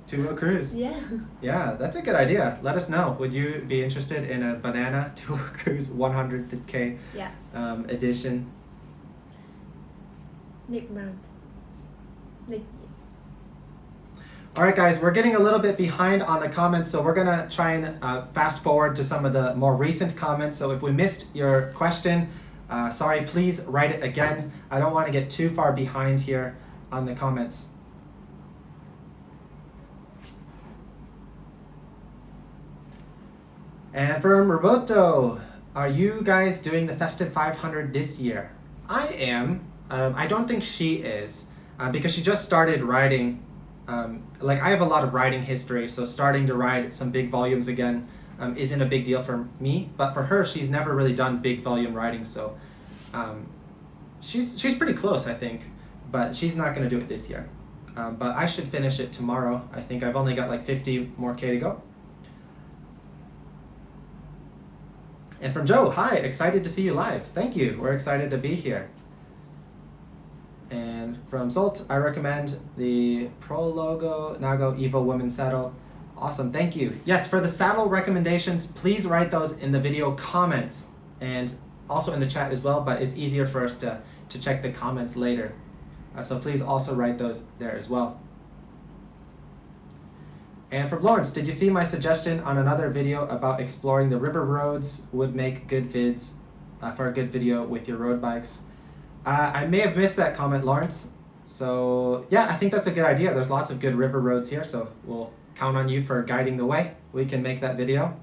Speaker 2: To a cruise.
Speaker 1: Yeah.
Speaker 2: Yeah, that's a good idea. Let us know. Would you be interested in a banana to a cruise 100K
Speaker 1: Yeah.
Speaker 2: edition?
Speaker 1: Next month.
Speaker 2: All right, guys, we're getting a little bit behind on the comments, so we're gonna try and fast forward to some of the more recent comments. So if we missed your question, sorry, please write it again. I don't want to get too far behind here on the comments. And from Roboto, are you guys doing the Festive 500 this year? I am. I don't think she is, because she just started riding. Like I have a lot of riding history, so starting to ride some big volumes again isn't a big deal for me. But for her, she's never really done big volume riding, so she's pretty close, I think. But she's not going to do it this year. But I should finish it tomorrow. I think I've only got like 50 more K to go. And from Joe, hi, excited to see you live. Thank you, we're excited to be here. And from Zolt, I recommend the Prologo Nago Evo Women's Saddle. Awesome, thank you. Yes, for the saddle recommendations, please write those in the video comments and also in the chat as well, but it's easier for us to check the comments later. So please also write those there as well. And from Lawrence, did you see my suggestion on another video about exploring the river roads would make good vids for a good video with your road bikes? I may have missed that comment, Lawrence. So yeah, I think that's a good idea. There's lots of good river roads here, so we'll count on you for guiding the way. We can make that video.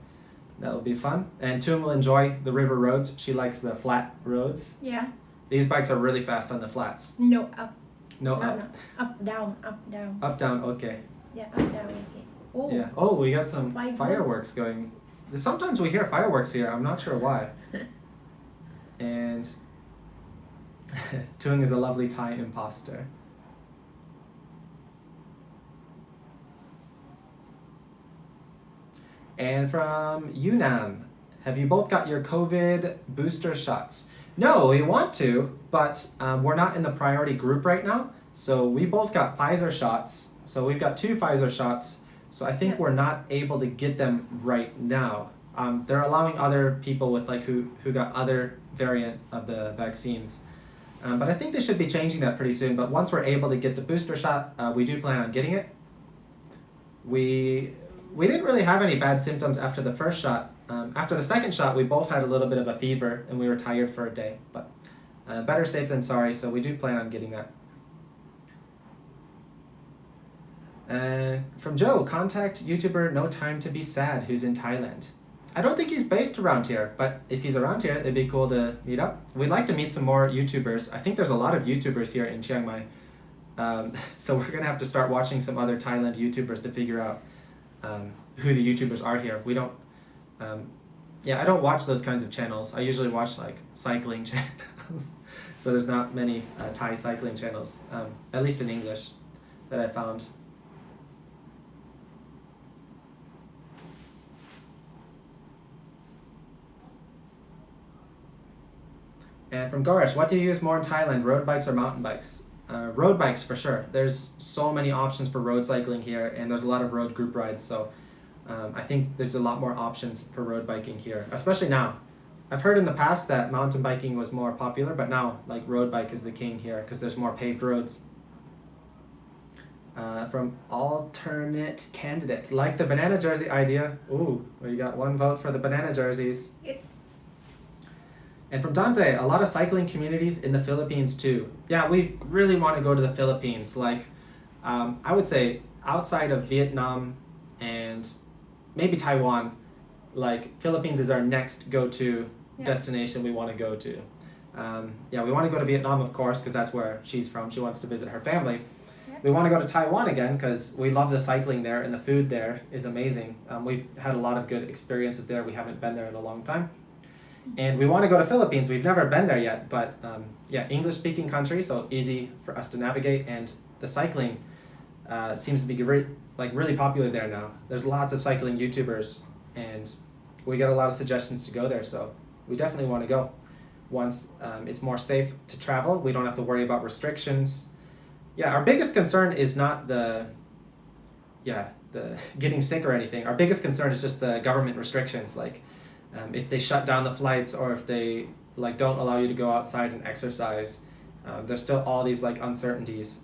Speaker 2: That will be fun. And Thuong will enjoy the river roads. She likes the flat roads.
Speaker 1: Yeah.
Speaker 2: These bikes are really fast on the flats.
Speaker 1: No up.
Speaker 2: No,
Speaker 1: No,
Speaker 2: up.
Speaker 1: no. Up, down, up, down.
Speaker 2: Up, down, okay.
Speaker 1: Yeah, up, down, okay. Oh.
Speaker 2: Yeah. Oh, we got some
Speaker 1: Like
Speaker 2: fireworks going. Sometimes we hear fireworks here. I'm not sure why. And Thuong is a lovely Thai imposter. And from Yunnan, have you both got your COVID booster shots? No, we want to, but we're not in the priority group right now. So we both got Pfizer shots. So we've got 2 Pfizer shots. So I think we're not able to get them right now. They're allowing other people with like who got other variant of the vaccines. But I think they should be changing that pretty soon. But once we're able to get the booster shot, we do plan on getting it. We didn't really have any bad symptoms after the first shot. After the second shot, we both had a little bit of a fever and we were tired for a day. But better safe than sorry, so we do plan on getting that. From Joe, contact YouTuber No Time to Be Sad, who's in Thailand. I don't think he's based around here, but if he's around here, it'd be cool to meet up. We'd like to meet some more YouTubers. I think there's a lot of YouTubers here in Chiang Mai. So we're gonna have to start watching some other Thailand YouTubers to figure out who the YouTubers are here. We don't, I don't watch those kinds of channels. I usually watch like cycling channels. So there's not many Thai cycling channels, at least in English, that I found. And from Goresh, what do you use more in Thailand, road bikes or mountain bikes? Road bikes for sure. There's so many options for road cycling here, and there's a lot of road group rides, so I think there's a lot more options for road biking here, especially now. I've heard in the past that mountain biking was more popular, but now like road bike is the king here because there's more paved roads. From alternate candidate, like the banana jersey idea. Ooh, we got 1 vote for the banana jerseys. And from Dante, a lot of cycling communities in the Philippines too. Yeah, we really want to go to the Philippines. Like, I would say outside of Vietnam and maybe Taiwan, like Philippines is our next go-to destination we want to go to. We want to go to Vietnam, of course, because that's where she's from. She wants to visit her family. We want to go to Taiwan again because we love the cycling there and the food there is amazing. We've had a lot of good experiences there. We haven't been there in a long time. And we want to go to Philippines. We've never been there yet, but yeah, English-speaking country, so easy for us to navigate. And the cycling seems to be really popular there now. There's lots of cycling YouTubers, and we get a lot of suggestions to go there. So we definitely want to go. Once it's more safe to travel, we don't have to worry about restrictions. Yeah, our biggest concern is not the getting sick or anything. Our biggest concern is just the government restrictions, like if they shut down the flights or if they don't allow you to go outside and exercise. There's still all these uncertainties.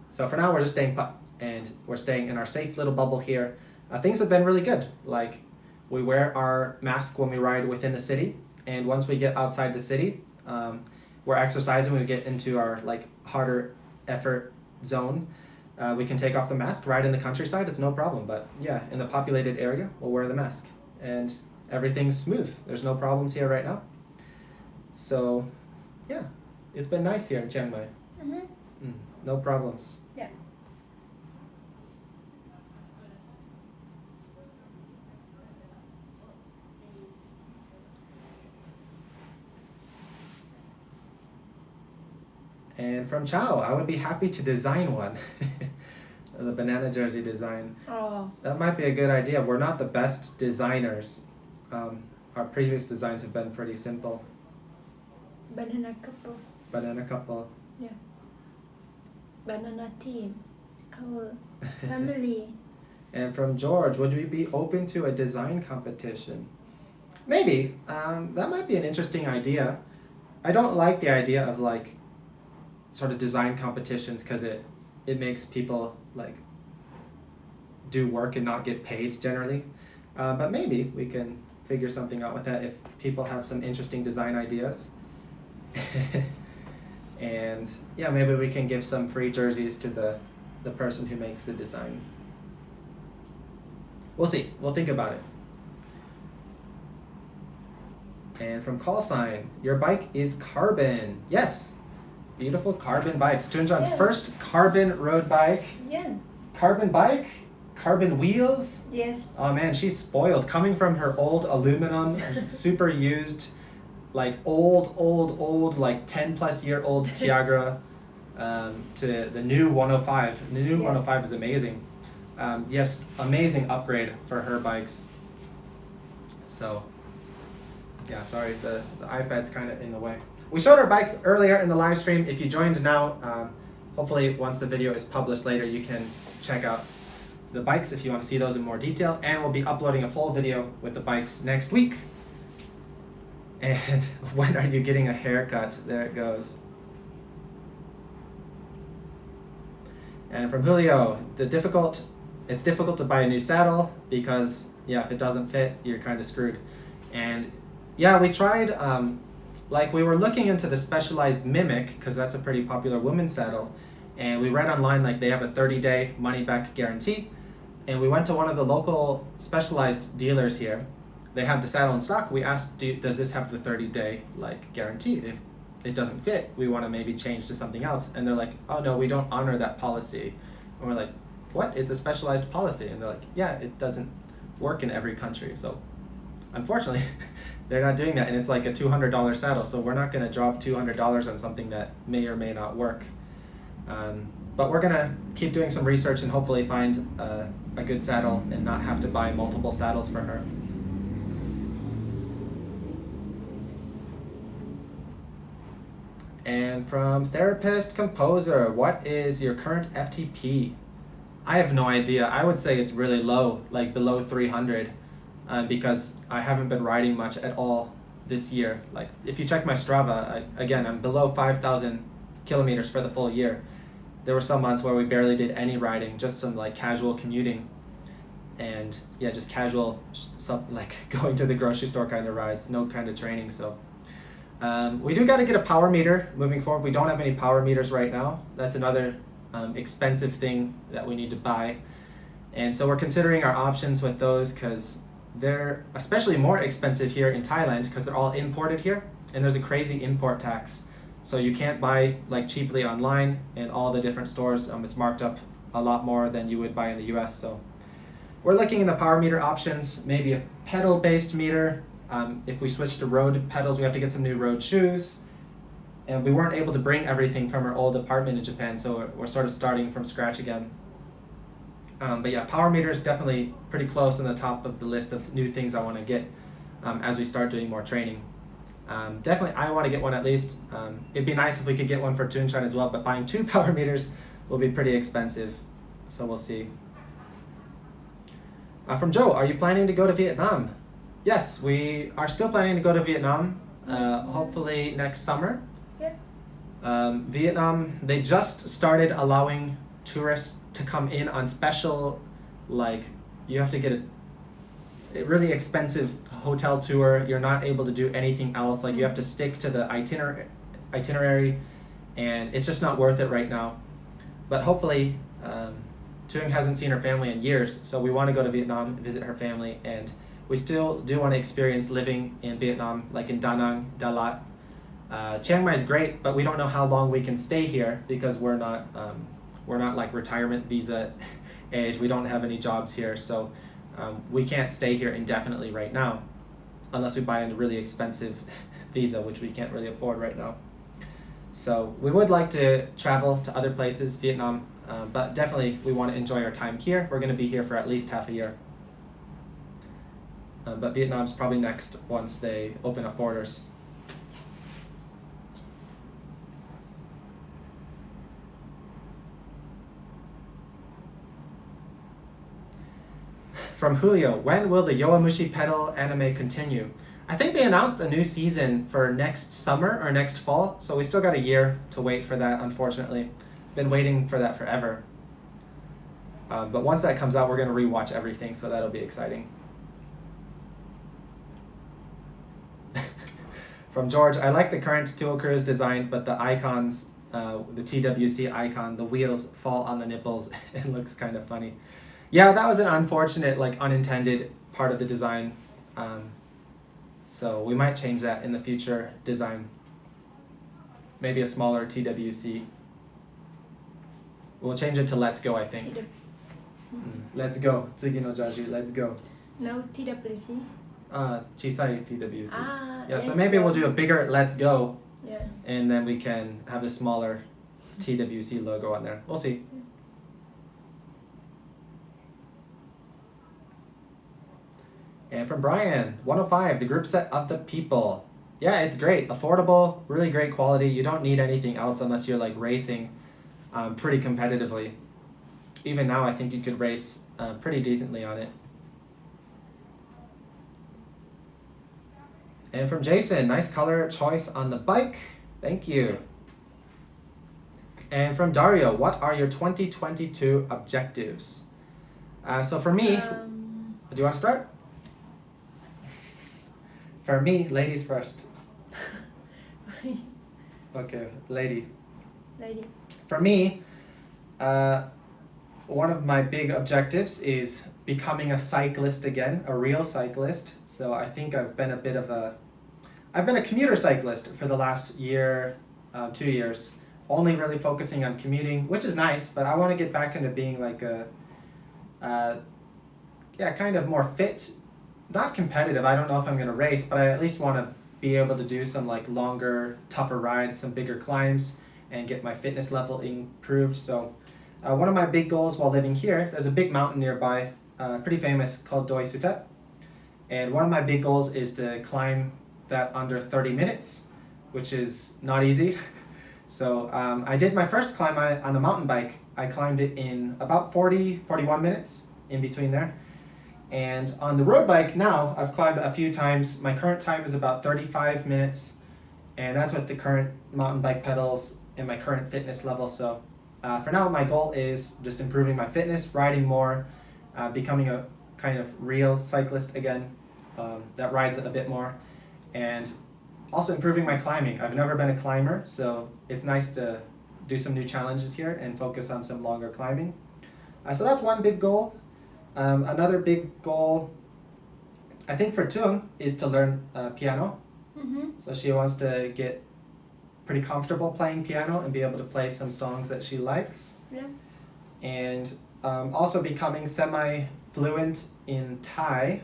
Speaker 2: So for now, we're just staying put, and we're staying in our safe little bubble here. Things have been really good. Like, we wear our mask when we ride within the city, and once we get outside the city, we're exercising. We get into our harder effort zone. We can take off the mask, ride in the countryside, it's no problem. But yeah, in the populated area, we'll wear the mask. And everything's smooth. There's no problems here right now. So yeah, it's been nice here in Chiang Mai. No problems.
Speaker 1: Yeah.
Speaker 2: And from Chow, I would be happy to design one. The banana jersey design.
Speaker 1: Oh.
Speaker 2: That might be a good idea. We're not the best designers. Our previous designs have been pretty simple.
Speaker 1: Banana couple.
Speaker 2: Banana couple.
Speaker 1: Yeah. Banana team. Our family.
Speaker 2: And from George, would we be open to a design competition? Maybe. That might be an interesting idea. I don't like the idea of sort of design competitions because it makes people do work and not get paid generally. But maybe we can figure something out with that if people have some interesting design ideas. And yeah, maybe we can give some free jerseys to the person who makes the design. We'll see. We'll think about it. And from Call Sign, your bike is carbon. Yes. Beautiful carbon bikes. Tunjan's first carbon road bike.
Speaker 1: Yeah.
Speaker 2: Carbon bike? Carbon wheels?
Speaker 1: Yes.
Speaker 2: Oh man, she's spoiled. Coming from her old aluminum, super used, old, 10 plus year old Tiagra to the new 105. The new 105 is amazing. Yes, amazing upgrade for her bikes. So, yeah, sorry, the iPad's kind of in the way. We showed our bikes earlier in the live stream. If you joined now, hopefully once the video is published later, you can check out the bikes if you want to see those in more detail. And we'll be uploading a full video with the bikes next week. And when are you getting a haircut? There it goes. And from Julio, it's difficult to buy a new saddle because, yeah, if it doesn't fit, you're kind of screwed. And yeah, we tried, we were looking into the Specialized Mimic because that's a pretty popular women's saddle. And we read online they have a 30-day money-back guarantee. And we went to one of the local Specialized dealers here. They have the saddle in stock. We asked, does this have the 30-day guarantee? If it doesn't fit, we want to maybe change to something else. And they're like, oh no, we don't honor that policy. And we're like, what? It's a specialized policy. And they're like, yeah, it doesn't work in every country. So unfortunately, they're not doing that. And it's like a $200 saddle. So we're not going to drop $200 on something that may or may not work. But we're going to keep doing some research and hopefully find a good saddle and not have to buy multiple saddles for her. And from Therapist Composer, what is your current FTP? I have no idea. I would say it's really low, below 300, because I haven't been riding much at all this year. If you check my Strava, I'm below 5,000 kilometers for the full year. There were some months where we barely did any riding, just some casual commuting, and yeah, just casual, going to the grocery store kind of rides, no kind of training. So we do got to get a power meter moving forward. We don't have any power meters right now. That's another expensive thing that we need to buy. And so we're considering our options with those because they're especially more expensive here in Thailand because they're all imported here and there's a crazy import tax. So you can't buy cheaply online in all the different stores. It's marked up a lot more than you would buy in the US. So we're looking into power meter options, maybe a pedal-based meter If we switch to road pedals, we have to get some new road shoes. And we weren't able to bring everything from our old apartment in Japan, so we're sort of starting from scratch again. But yeah, power meter is definitely pretty close on the top of the list of new things I want to get as we start doing more training. Definitely, I want to get one at least. It'd be nice if we could get one for Thuong as well, but buying 2 power meters will be pretty expensive, so we'll see. From Joe, are you planning to go to Vietnam? Yes, we are still planning to go to Vietnam, hopefully next summer.
Speaker 1: Yeah.
Speaker 2: Vietnam, they just started allowing tourists to come in on special, like, you have to get a really expensive hotel tour. You're not able to do anything else. Like, you have to stick to the itinerary, and it's just not worth it right now. But hopefully, Thuong hasn't seen her family in years, so we want to go to Vietnam and visit her family, and we still do want to experience living in Vietnam, like in Da Nang, Da Lat. Chiang Mai is great, but we don't know how long we can stay here because we're not like retirement visa age. We don't have any jobs here, so we can't stay here indefinitely right now unless we buy a really expensive visa, which we can't really afford right now. So we would like to travel to other places, Vietnam, but definitely we want to enjoy our time here. We're going to be here for at least half a year. But Vietnam's probably next once they open up borders. From Julio, when will the Yowamushi pedal anime continue? I think they announced a new season for next summer or next fall, so we still got a year to wait for that, unfortunately. Been waiting for that forever. But once that comes out, we're going to rewatch everything, so that'll be exciting. From George, I like the current Thuong Cruise design, but the icons, the TWC icon, the wheels fall on the nipples. It looks kind of funny. Yeah, that was an unfortunate, like, unintended part of the design. So we might change that in the future design. Maybe a smaller TWC. We'll change it to Let's Go, I think. Let's go. Tsugi no Jaju, let's go.
Speaker 1: No, TWC.
Speaker 2: Chisai TWC. Yeah, so
Speaker 1: let's
Speaker 2: maybe
Speaker 1: go.
Speaker 2: we'll do a bigger Let's Go.
Speaker 1: Yeah.
Speaker 2: And then we can have a smaller TWC logo on there. We'll see. And from Brian, 105, the group set of the people. Yeah, it's great. Affordable, really great quality. You don't need anything else unless you're like racing pretty competitively. Even now, I think you could race pretty decently on it. And from Jason, nice color choice on the bike. Thank you. And from Dario, what are your 2022 objectives? So for me, do you want to start? For me, ladies first. Okay, lady.
Speaker 1: Lady.
Speaker 2: For me, one of my big objectives is becoming a cyclist again, a real cyclist. So I think I've been a commuter cyclist for the last year, 2 years, only really focusing on commuting, which is nice, but I want to get back into being like kind of more fit. Not competitive, I don't know if I'm going to race, but I at least want to be able to do some like longer, tougher rides, some bigger climbs, and get my fitness level improved. So one of my big goals while living here, there's a big mountain nearby, pretty famous, called Doi Sutet. And one of my big goals is to climb that under 30 minutes, which is not easy. So I did my first climb on it on the mountain bike. I climbed it in about 41 minutes in between there. And on the road bike now, I've climbed a few times. My current time is about 35 minutes, and that's with the current mountain bike pedals and my current fitness level. So for now, my goal is just improving my fitness, riding more, becoming a kind of real cyclist again that rides a bit more, and also improving my climbing. I've never been a climber, so it's nice to do some new challenges here and focus on some longer climbing. So that's one big goal. Another big goal, I think for Thuong, is to learn piano. So she wants to get pretty comfortable playing piano and be able to play some songs that she likes.
Speaker 1: Yeah.
Speaker 2: And also becoming semi-fluent in Thai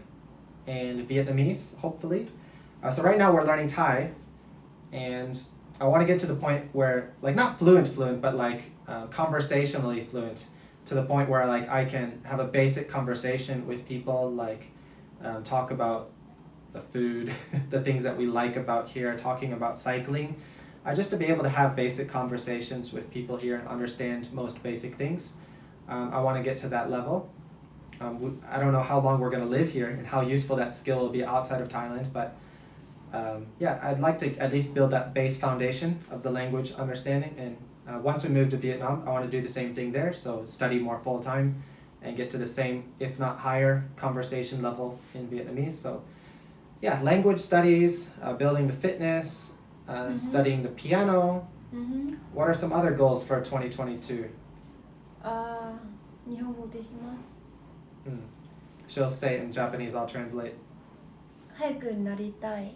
Speaker 2: and Vietnamese, hopefully. So right now we're learning Thai, and I want to get to the point where, like, not fluent, but like conversationally fluent, to the point where like I can have a basic conversation with people, like talk about the food, the things that we like about here, talking about cycling, just to be able to have basic conversations with people here and understand most basic things. I want to get to that level. I don't know how long we're going to live here and how useful that skill will be outside of Thailand, but yeah, I'd like to at least build that base foundation of the language understanding, and once we move to Vietnam, I want to do the same thing there, so study more full-time and get to the same, if not higher, conversation level in Vietnamese. So yeah, language studies, building the fitness, studying the piano. What are some other goals for 2022?
Speaker 1: 日本語でします。
Speaker 2: She'll say in Japanese, I'll translate.
Speaker 1: 早くなりたい。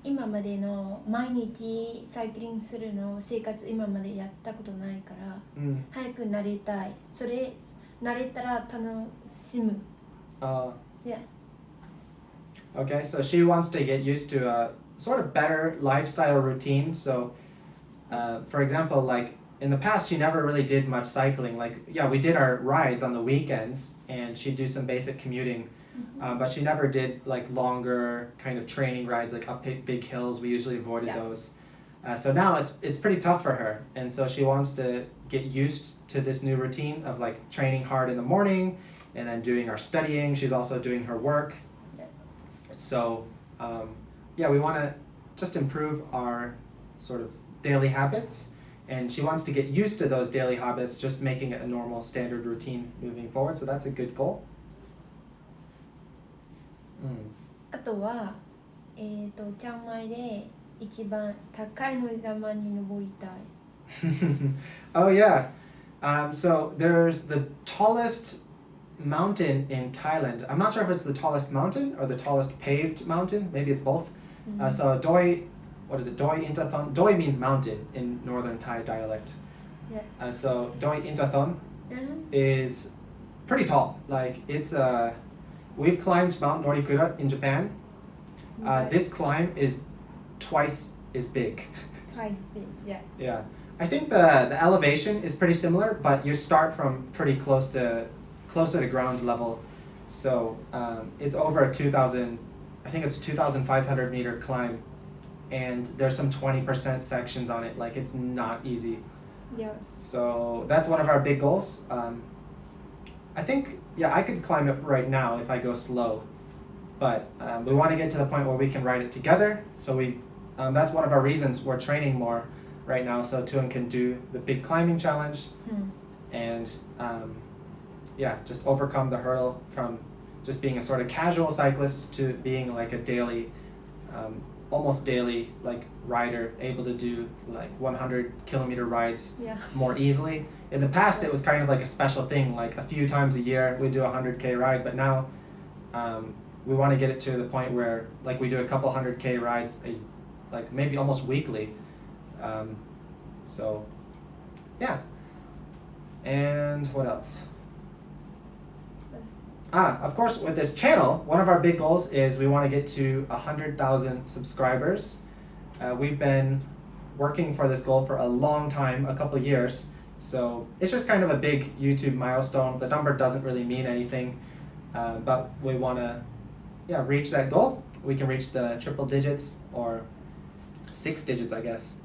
Speaker 1: 今までの毎日サイクリングするの生活今までやったことないから、早くなりたい。それなれたら楽しむ。Yeah.
Speaker 2: Okay, so she wants to get used to a sort of better lifestyle routine. So, for example, like in the past, she never really did much cycling. Like, yeah, we did our rides on the weekends, and she'd do some basic commuting. But she never did like longer kind of training rides, like up big hills. We usually avoided those. So now it's pretty tough for her, and so she wants to get used to this new routine of like training hard in the morning, and then doing our studying. She's also doing her work. So yeah, we want to just improve our sort of daily habits, and she wants to get used to those daily habits, just making it a normal standard routine moving forward. So that's a good goal.
Speaker 1: あとは、チャンマイで一番高いの山に登りたい。
Speaker 2: Oh yeah, so there's the tallest mountain in Thailand. I'm not sure if it's the tallest mountain or the tallest paved mountain. Maybe it's both. So Doi, what is it? Doi Intathon. Doi means mountain in northern Thai dialect.
Speaker 1: Yeah.
Speaker 2: So Doi Intathon is pretty tall. Like it's we've climbed Mount Norikura in Japan. This climb is twice as big.
Speaker 1: Twice big, yeah.
Speaker 2: Yeah. I think the elevation is pretty similar, but you start from pretty closer to ground level. So it's over 2,000, I think it's 2,500 meter climb, and there's some 20% sections on it. Like it's not easy.
Speaker 1: Yeah.
Speaker 2: So that's one of our big goals. I think, yeah, I could climb it right now if I go slow, but we want to get to the point where we can ride it together. So that's one of our reasons we're training more right now, so Thuong can do the big climbing challenge and yeah, just overcome the hurdle from just being a sort of casual cyclist to being like a daily, almost daily like rider, able to do like 100-kilometer rides more easily. In the past, it was kind of like a special thing, like a few times a year we do a 100K ride, but now we want to get it to the point where like we do a couple 100K rides, like maybe almost weekly. So yeah. And what else? Of course, with this channel, one of our big goals is we want to get to 100,000 subscribers. We've been working for this goal for a long time, a couple years. So it's just kind of a big YouTube milestone. The number doesn't really mean anything, but we want to, reach that goal. We can reach the triple digits or 6 digits, I guess.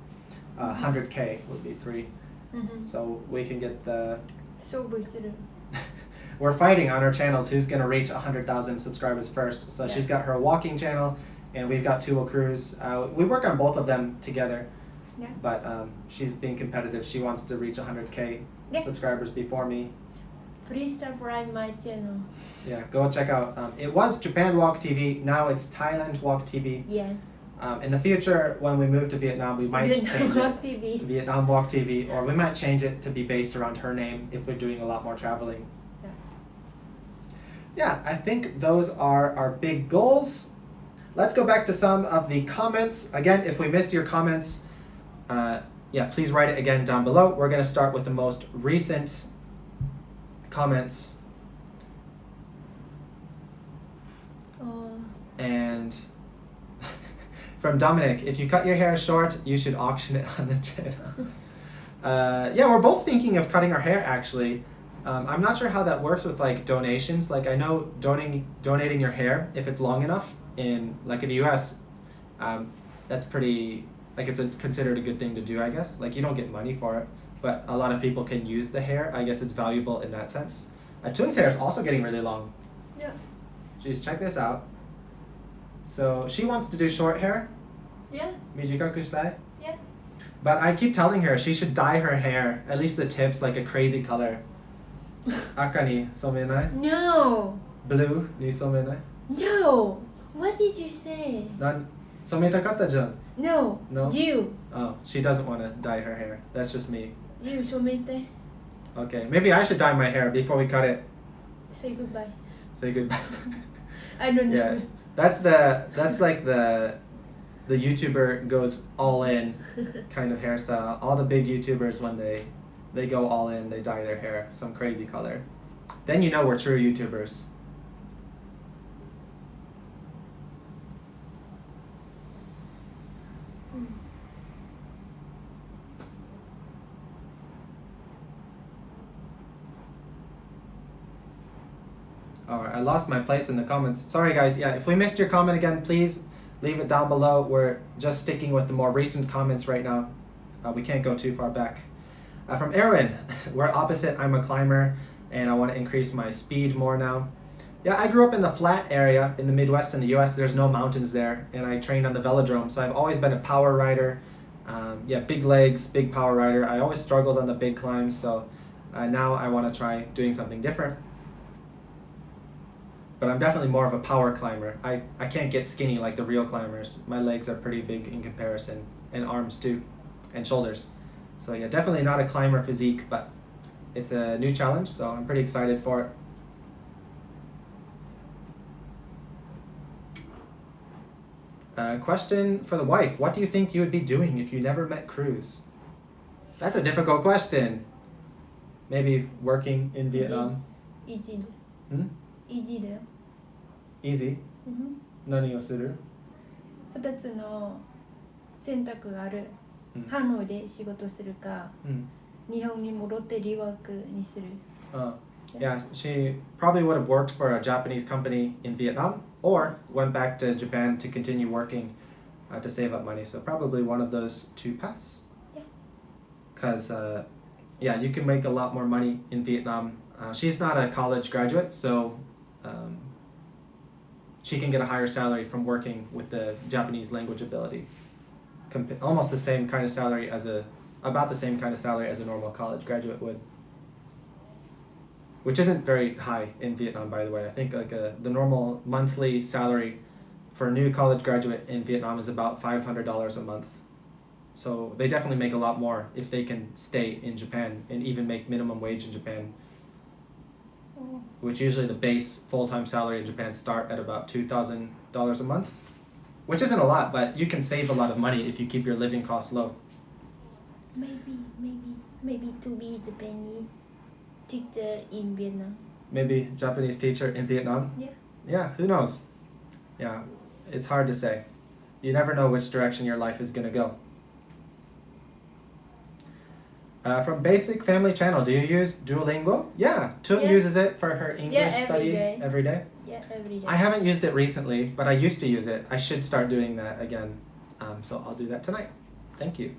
Speaker 2: 100K would be 3. So we can get the... We're fighting on our channels who's going to reach 100,000 subscribers first. So she's got her walking channel, and we've got Thuong Cruise. We work on both of them together, but she's being competitive. She wants to reach 100K subscribers before me.
Speaker 1: Please subscribe my channel.
Speaker 2: Yeah, go check out. It was Japan Walk TV. Now it's Thailand Walk TV.
Speaker 1: Yes.
Speaker 2: In the future, when we move to Vietnam, we might change it. Vietnam Walk TV, or we might change it to be based around her name if we're doing a lot more traveling. Yeah, I think those are our big goals. Let's go back to some of the comments. Again, if we missed your comments, please write it again down below. We're going to start with the most recent comments. And from Dominic, if you cut your hair short, you should auction it on the channel. Yeah, we're both thinking of cutting our hair actually. I'm not sure how that works with like donations. Like I know donating your hair, if it's long enough in like in the US, that's pretty, like it's considered a good thing to do, I guess. Like you don't get money for it, but a lot of people can use the hair. I guess it's valuable in that sense. Thuong's hair is also getting really long.
Speaker 1: Yeah.
Speaker 2: Jeez, check this out. So she wants to do short hair.
Speaker 1: Yeah.
Speaker 2: 短くしたい?
Speaker 1: Yeah.
Speaker 2: But I keep telling her she should dye her hair, at least the tips, like a crazy color. 赤に染めない?
Speaker 1: No.
Speaker 2: Blue に染めない?
Speaker 1: No. What did you say?
Speaker 2: 染めたかったじゃん.
Speaker 1: No.
Speaker 2: No?
Speaker 1: You.
Speaker 2: Oh, she doesn't want to dye her hair. That's just me.
Speaker 1: You 染めて.
Speaker 2: Okay, maybe I should dye my hair before we cut it.
Speaker 1: Say goodbye.
Speaker 2: Say goodbye.
Speaker 1: I don't know.
Speaker 2: Yeah, that's like the YouTuber goes all in kind of hairstyle. All the big YouTubers, when they go all in, they dye their hair some crazy color. Then you know we're true YouTubers. Alright, I lost my place in the comments. Sorry guys, yeah, if we missed your comment again, please leave it down below. We're just sticking with the more recent comments right now. We can't go too far back. From Aaron, we're opposite. I'm a climber and I want to increase my speed more now. Yeah, I grew up in the flat area in the Midwest in the US. There's no mountains there, and I trained on the velodrome, so I've always been a power rider. Yeah, big legs, big power rider. I always struggled on the big climbs, so now I want to try doing something different. But I'm definitely more of a power climber. I can't get skinny like the real climbers. My legs are pretty big in comparison, and arms too, and shoulders. So yeah, definitely not a climber physique, but it's a new challenge, so I'm pretty excited for it. Question for the wife. What do you think you would be doing if you never met Cruz? That's a difficult question. Maybe working in Vietnam.
Speaker 1: Easy.
Speaker 2: Hmm?
Speaker 1: Easy だよ。
Speaker 2: Easy? 何をする?
Speaker 1: 2つの選択がある。
Speaker 2: うん。
Speaker 1: ハノイで仕事するか、日本に戻って留学にする。
Speaker 2: Yeah, she probably would have worked for a Japanese company in Vietnam or went back to Japan to continue working to save up money. So probably one of those two paths.
Speaker 1: Yeah.
Speaker 2: Because, yeah, you can make a lot more money in Vietnam. She's not a college graduate, so she can get a higher salary from working with the Japanese language ability. Almost the same kind of salary as about the same kind of salary as a normal college graduate would. Which isn't very high in Vietnam, by the way. I think like the normal monthly salary for a new college graduate in Vietnam is about $500 a month. So they definitely make a lot more if they can stay in Japan and even make minimum wage in Japan. Which usually the base full-time salary in Japan start at about $2,000 a month. Which isn't a lot, but you can save a lot of money if you keep your living costs low.
Speaker 1: Maybe to be Japanese teacher in Vietnam.
Speaker 2: Maybe Japanese teacher in Vietnam?
Speaker 1: Yeah.
Speaker 2: Yeah, who knows? Yeah, it's hard to say. You never know which direction your life is going to go. From Basic Family Channel, do you use Duolingo? Yeah, Thuong uses it for her English studies every day.
Speaker 1: Yeah, every day.
Speaker 2: I haven't used it recently, but I used to use it. I should start doing that again. So I'll do that tonight. Thank you.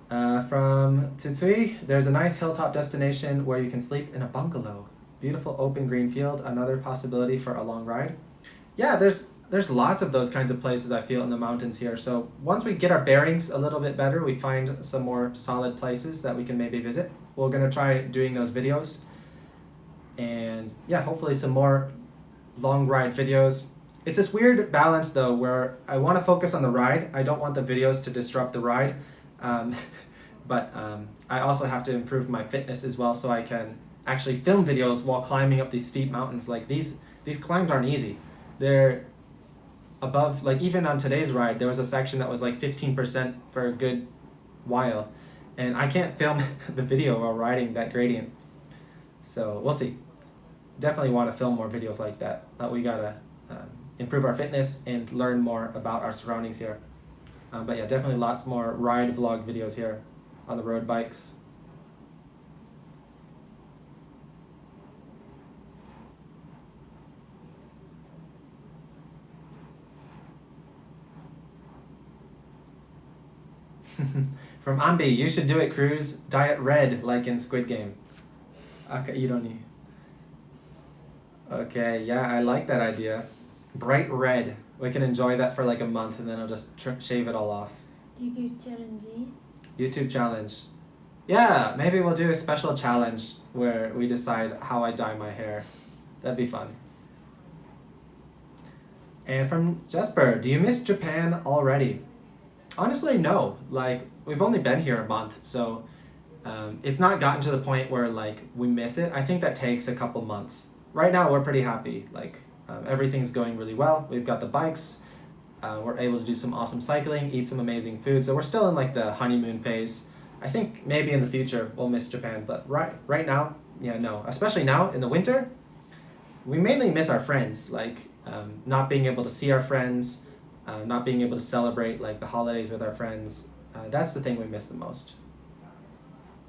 Speaker 2: From Tsutsui, there's a nice hilltop destination where you can sleep in a bungalow. Beautiful open green field, another possibility for a long ride. Yeah, there's lots of those kinds of places I feel in the mountains here. So once we get our bearings a little bit better, we find some more solid places that we can maybe visit. We're going to try doing those videos. And yeah, hopefully some more long ride videos. It's this weird balance though, where I want to focus on the ride. I don't want the videos to disrupt the ride. But I also have to improve my fitness as well, so I can actually film videos while climbing up these steep mountains. Like these climbs aren't easy. They're above, like even on today's ride, there was a section that was like 15% for a good while, and I can't film the video while riding that gradient. So we'll see. definitely want to film more videos like that, but we gotta improve our fitness and learn more about our surroundings here. But yeah, definitely lots more ride vlog videos here on the road bikes. From Ambi, you should do it, Cruz. Diet red, like in Squid Game. Akaironi. Okay, yeah, I like that idea. Bright red. We can enjoy that for like a month and then I'll just shave it all off.
Speaker 1: YouTube challenge.
Speaker 2: YouTube challenge. Yeah, maybe we'll do a special challenge where we decide how I dye my hair. That'd be fun. And from Jesper, do you miss Japan already? Honestly, no. Like, we've only been here a month, so it's not gotten to the point where like we miss it. I think that takes a couple months. Right now, we're pretty happy. Like, everything's going really well. We've got the bikes. We're able to do some awesome cycling, eat some amazing food. So we're still in like the honeymoon phase. I think maybe in the future we'll miss Japan, but right now, yeah, no. Especially now in the winter, we mainly miss our friends. Like not being able to see our friends, not being able to celebrate like the holidays with our friends. That's the thing we miss the most.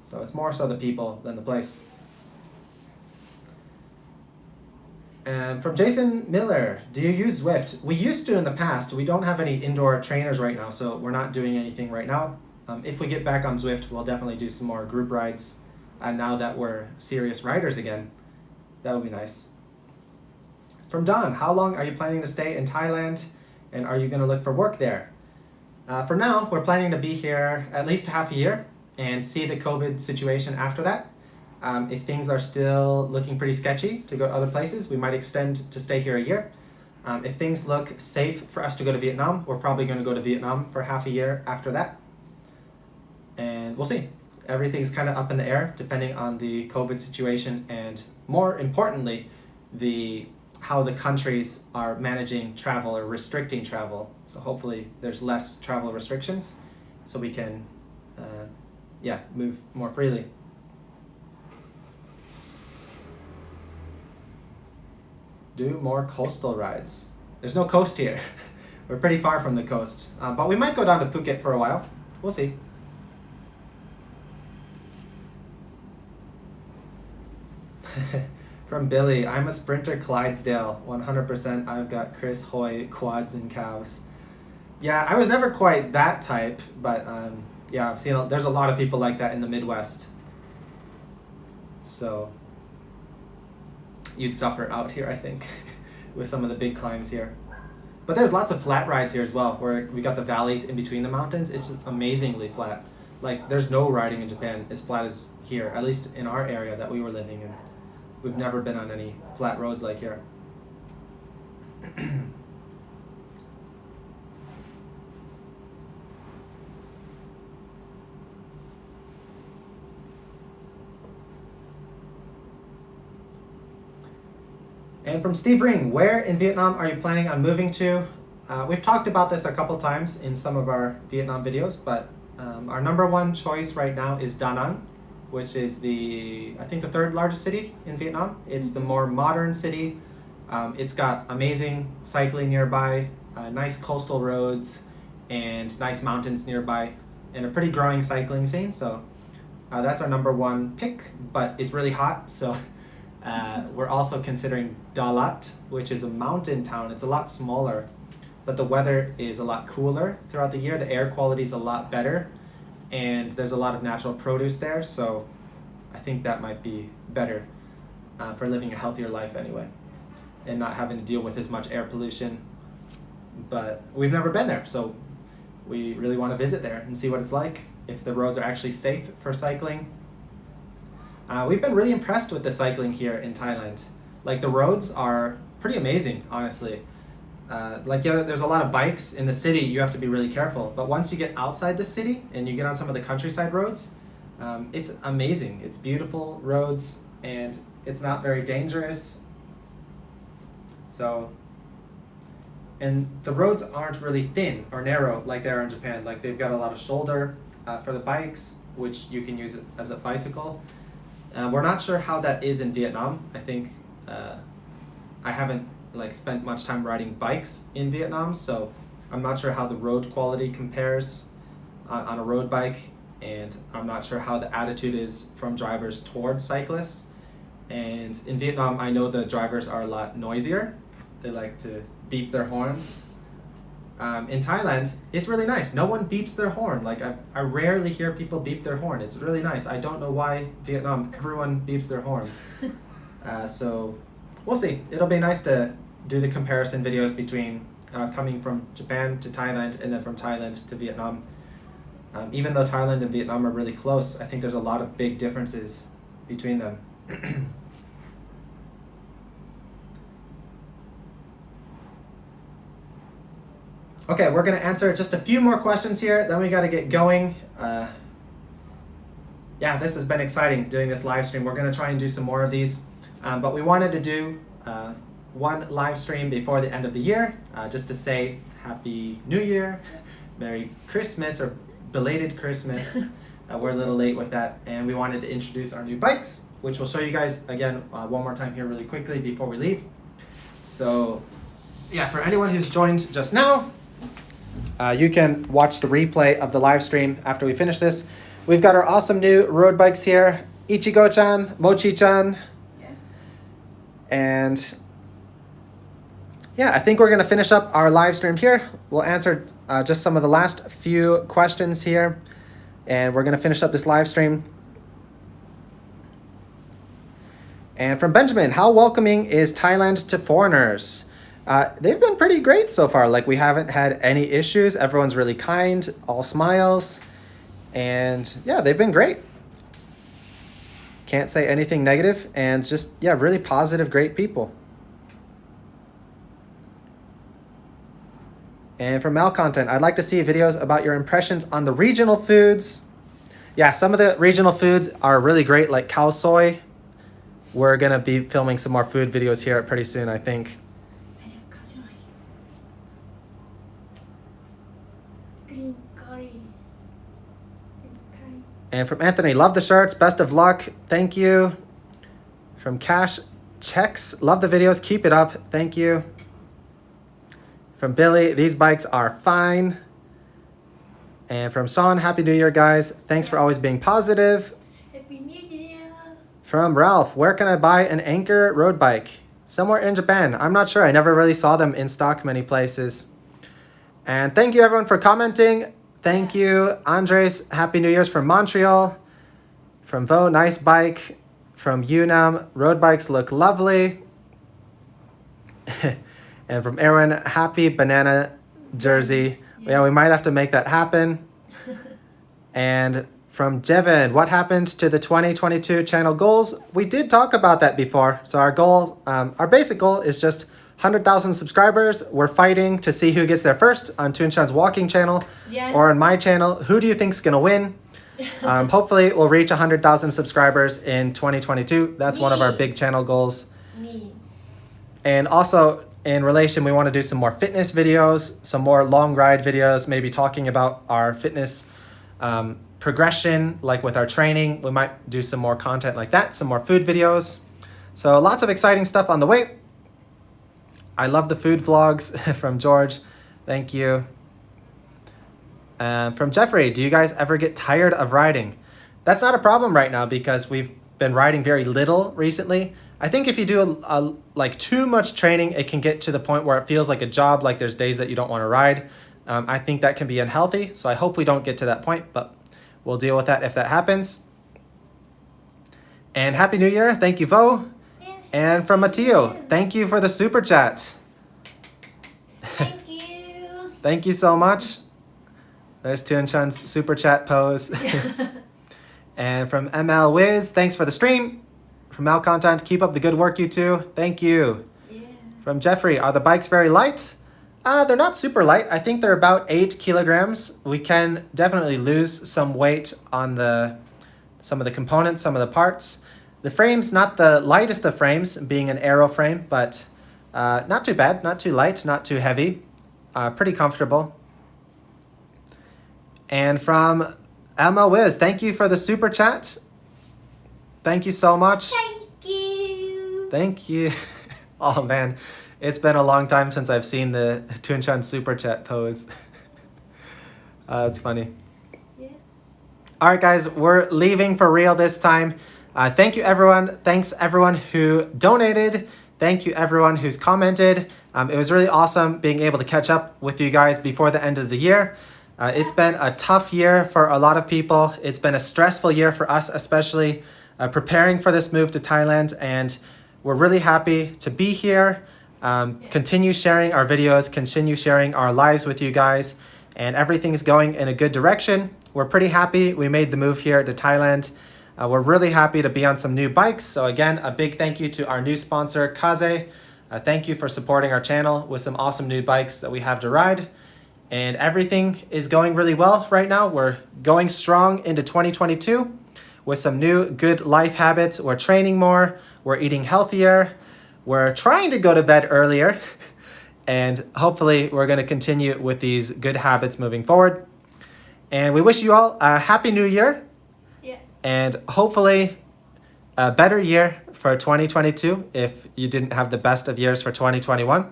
Speaker 2: So it's more so the people than the place. From Jason Miller, do you use Zwift? We used to in the past. We don't have any indoor trainers right now, so we're not doing anything right now. If we get back on Zwift, we'll definitely do some more group rides. Now that we're serious riders again, that would be nice. From Don, how long are you planning to stay in Thailand, and are you going to look for work there? For now, we're planning to be here at least half a year and see the COVID situation after that. If things are still looking pretty sketchy to go to other places, we might extend to stay here a year. If things look safe for us to go to Vietnam, we're probably going to go to Vietnam for half a year after that. And we'll see. Everything's kind of up in the air depending on the COVID situation and more importantly, how the countries are managing travel or restricting travel. So hopefully there's less travel restrictions so we can move more freely. Do more coastal rides. There's no coast here. We're pretty far from the coast. But we might go down to Phuket for a while. We'll see. From Billy, I'm a sprinter Clydesdale. 100% I've got Chris Hoy quads and calves. Yeah, I was never quite that type, but yeah, I've seen there's a lot of people like that in the Midwest. So you'd suffer out here, I think, with some of the big climbs here. But there's lots of flat rides here as well, where we got the valleys in between the mountains. It's just amazingly flat. Like, there's no riding in Japan as flat as here, at least in our area that we were living in. We've never been on any flat roads like here. And from Steve Ring, where in Vietnam are you planning on moving to? We've talked about this a couple times in some of our Vietnam videos, but our number one choice right now is Da Nang, which is I think the third largest city in Vietnam. It's the more modern city. It's got amazing cycling nearby, nice coastal roads, and nice mountains nearby, and a pretty growing cycling scene. So that's our number one pick, but it's really hot, so we're also considering Dalat, which is a mountain town. It's a lot smaller, but the weather is a lot cooler throughout the year. The air quality is a lot better, and there's a lot of natural produce there, so I think that might be better for living a healthier life anyway, and not having to deal with as much air pollution. But we've never been there, so we really want to visit there and see what it's like, if the roads are actually safe for cycling. We've been really impressed with the cycling here in Thailand. Like, the roads are pretty amazing, honestly. There's a lot of bikes in the city. You have to be really careful. But once you get outside the city and you get on some of the countryside roads, it's amazing. It's beautiful roads and it's not very dangerous. So, and the roads aren't really thin or narrow like they are in Japan. Like, they've got a lot of shoulder for the bikes, which you can use it as a bicycle. We're not sure how that is in Vietnam. I think I haven't like spent much time riding bikes in Vietnam, so I'm not sure how the road quality compares on a road bike, and I'm not sure how the attitude is from drivers towards cyclists. And in Vietnam, I know the drivers are a lot noisier. They like to beep their horns. In Thailand, it's really nice. No one beeps their horn. Like I rarely hear people beep their horn. It's really nice. I don't know why Vietnam, everyone beeps their horn. So we'll see. It'll be nice to do the comparison videos between coming from Japan to Thailand and then from Thailand to Vietnam. Even though Thailand and Vietnam are really close, I think there's a lot of big differences between them. Okay, we're going to answer just a few more questions here, then we got to get going. Yeah, this has been exciting doing this live stream. We're going to try and do some more of these, but we wanted to do one live stream before the end of the year, just to say Happy New Year, Merry Christmas, or belated Christmas. We're a little late with that, and we wanted to introduce our new bikes, which we'll show you guys again one more time here really quickly before we leave. So yeah, for anyone who's joined just now, you can watch the replay of the live stream after we finish this. We've got our awesome new road bikes here, Ichigo-chan, Mochi-chan, and yeah, I think we're going to finish up our live stream here. We'll answer just some of the last few questions here, and we're going to finish up this live stream. And from Benjamin, how welcoming is Thailand to foreigners? They've been pretty great so far. Like, we haven't had any issues. Everyone's really kind, all smiles, and yeah, they've been great. Can't say anything negative, and just, yeah, really positive, great people. And from Malcontent, I'd like to see videos about your impressions on the regional foods. Yeah, some of the regional foods are really great, like khao soi. We're going to be filming some more food videos here pretty soon, I think.
Speaker 1: Green curry.
Speaker 2: And from Anthony, love the shirts, best of luck, thank you. From Cash Checks, love the videos, keep it up, thank you. From Billy, these bikes are fine. And from Sean, Happy New Year, guys. Thanks for always being positive.
Speaker 1: Happy New Year.
Speaker 2: From Ralph, where can I buy an Anchor road bike? Somewhere in Japan. I'm not sure. I never really saw them in stock many places. And thank you, everyone, for commenting. Thank you, Andres. Happy New Year's from Montreal. From Vo, nice bike. From Yunam, road bikes look lovely. And from Aaron, happy banana jersey. Yeah, we might have to make that happen. And from Jevin, what happened to the 2022 channel goals? We did talk about that before. So our goal, our basic goal is just 100,000 subscribers. We're fighting to see who gets there first on Toon-chan's walking channel,
Speaker 1: yes,
Speaker 2: or on my channel. Who do you think's gonna win? Hopefully we'll reach 100,000 subscribers in 2022. That's one of our big channel goals.
Speaker 1: Me.
Speaker 2: And also, in relation, we want to do some more fitness videos, some more long ride videos, maybe talking about our fitness progression, like with our training. We might do some more content like that, some more food videos. So lots of exciting stuff on the way. I love the food vlogs from George. Thank you. From Jeffrey, do you guys ever get tired of riding? That's not a problem right now because we've been riding very little recently. I think if you do like too much training, it can get to the point where it feels like a job, like there's days that you don't want to ride. I think that can be unhealthy, so I hope we don't get to that point, but we'll deal with that if that happens. And Happy New Year. Thank you, Vo.
Speaker 1: Yeah.
Speaker 2: And from Matteo, thank you for the super chat.
Speaker 1: Thank you.
Speaker 2: Thank you so much. There's Toon-chan's super chat pose. And from ML Wiz, thanks for the stream. From Malcontent, keep up the good work, you two. Thank you.
Speaker 1: Yeah.
Speaker 2: From Jeffrey, are the bikes very light? They're not super light. I think they're about 8 kilograms. We can definitely lose some weight on some of the components, some of the parts. The frame's not the lightest of frames, being an aero frame, but not too bad, not too light, not too heavy. Pretty comfortable. And from Emma Wiz, thank you for the super chat. Thank you so much.
Speaker 1: Thank you.
Speaker 2: Thank you. Oh man, it's been a long time since I've seen the Tunchan Super Chat pose. It's funny.
Speaker 1: Yeah.
Speaker 2: All right, guys, we're leaving for real this time. Thank you, everyone. Thanks, everyone who donated. Thank you, everyone who's commented. It was really awesome being able to catch up with you guys before the end of the year. It's been a tough year for a lot of people. It's been a stressful year for us, especially preparing for this move to Thailand. And we're really happy to be here, continue sharing our videos, continue sharing our lives with you guys. And everything's going in a good direction. We're pretty happy we made the move here to Thailand. We're really happy to be on some new bikes. So again, a big thank you to our new sponsor, Kaze. Thank you for supporting our channel with some awesome new bikes that we have to ride. And everything is going really well right now. We're going strong into 2022 with some new good life habits. We're training more, we're eating healthier, we're trying to go to bed earlier, and hopefully we're going to continue with these good habits moving forward. And we wish you all a happy new year.
Speaker 1: Yeah.
Speaker 2: And hopefully a better year for 2022 if you didn't have the best of years for 2021.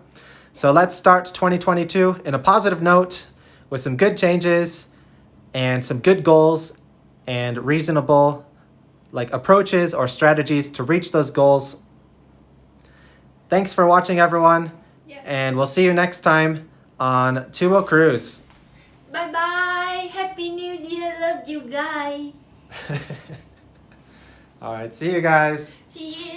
Speaker 2: So let's start 2022 in a positive note with some good changes and some good goals and reasonable approaches or strategies to reach those goals. Thanks for watching, everyone.
Speaker 1: Yeah.
Speaker 2: And we'll see you next time on Thuong Cruise.
Speaker 1: Bye bye. Happy New Year. Love you guys.
Speaker 2: All right, see you guys.
Speaker 1: See you.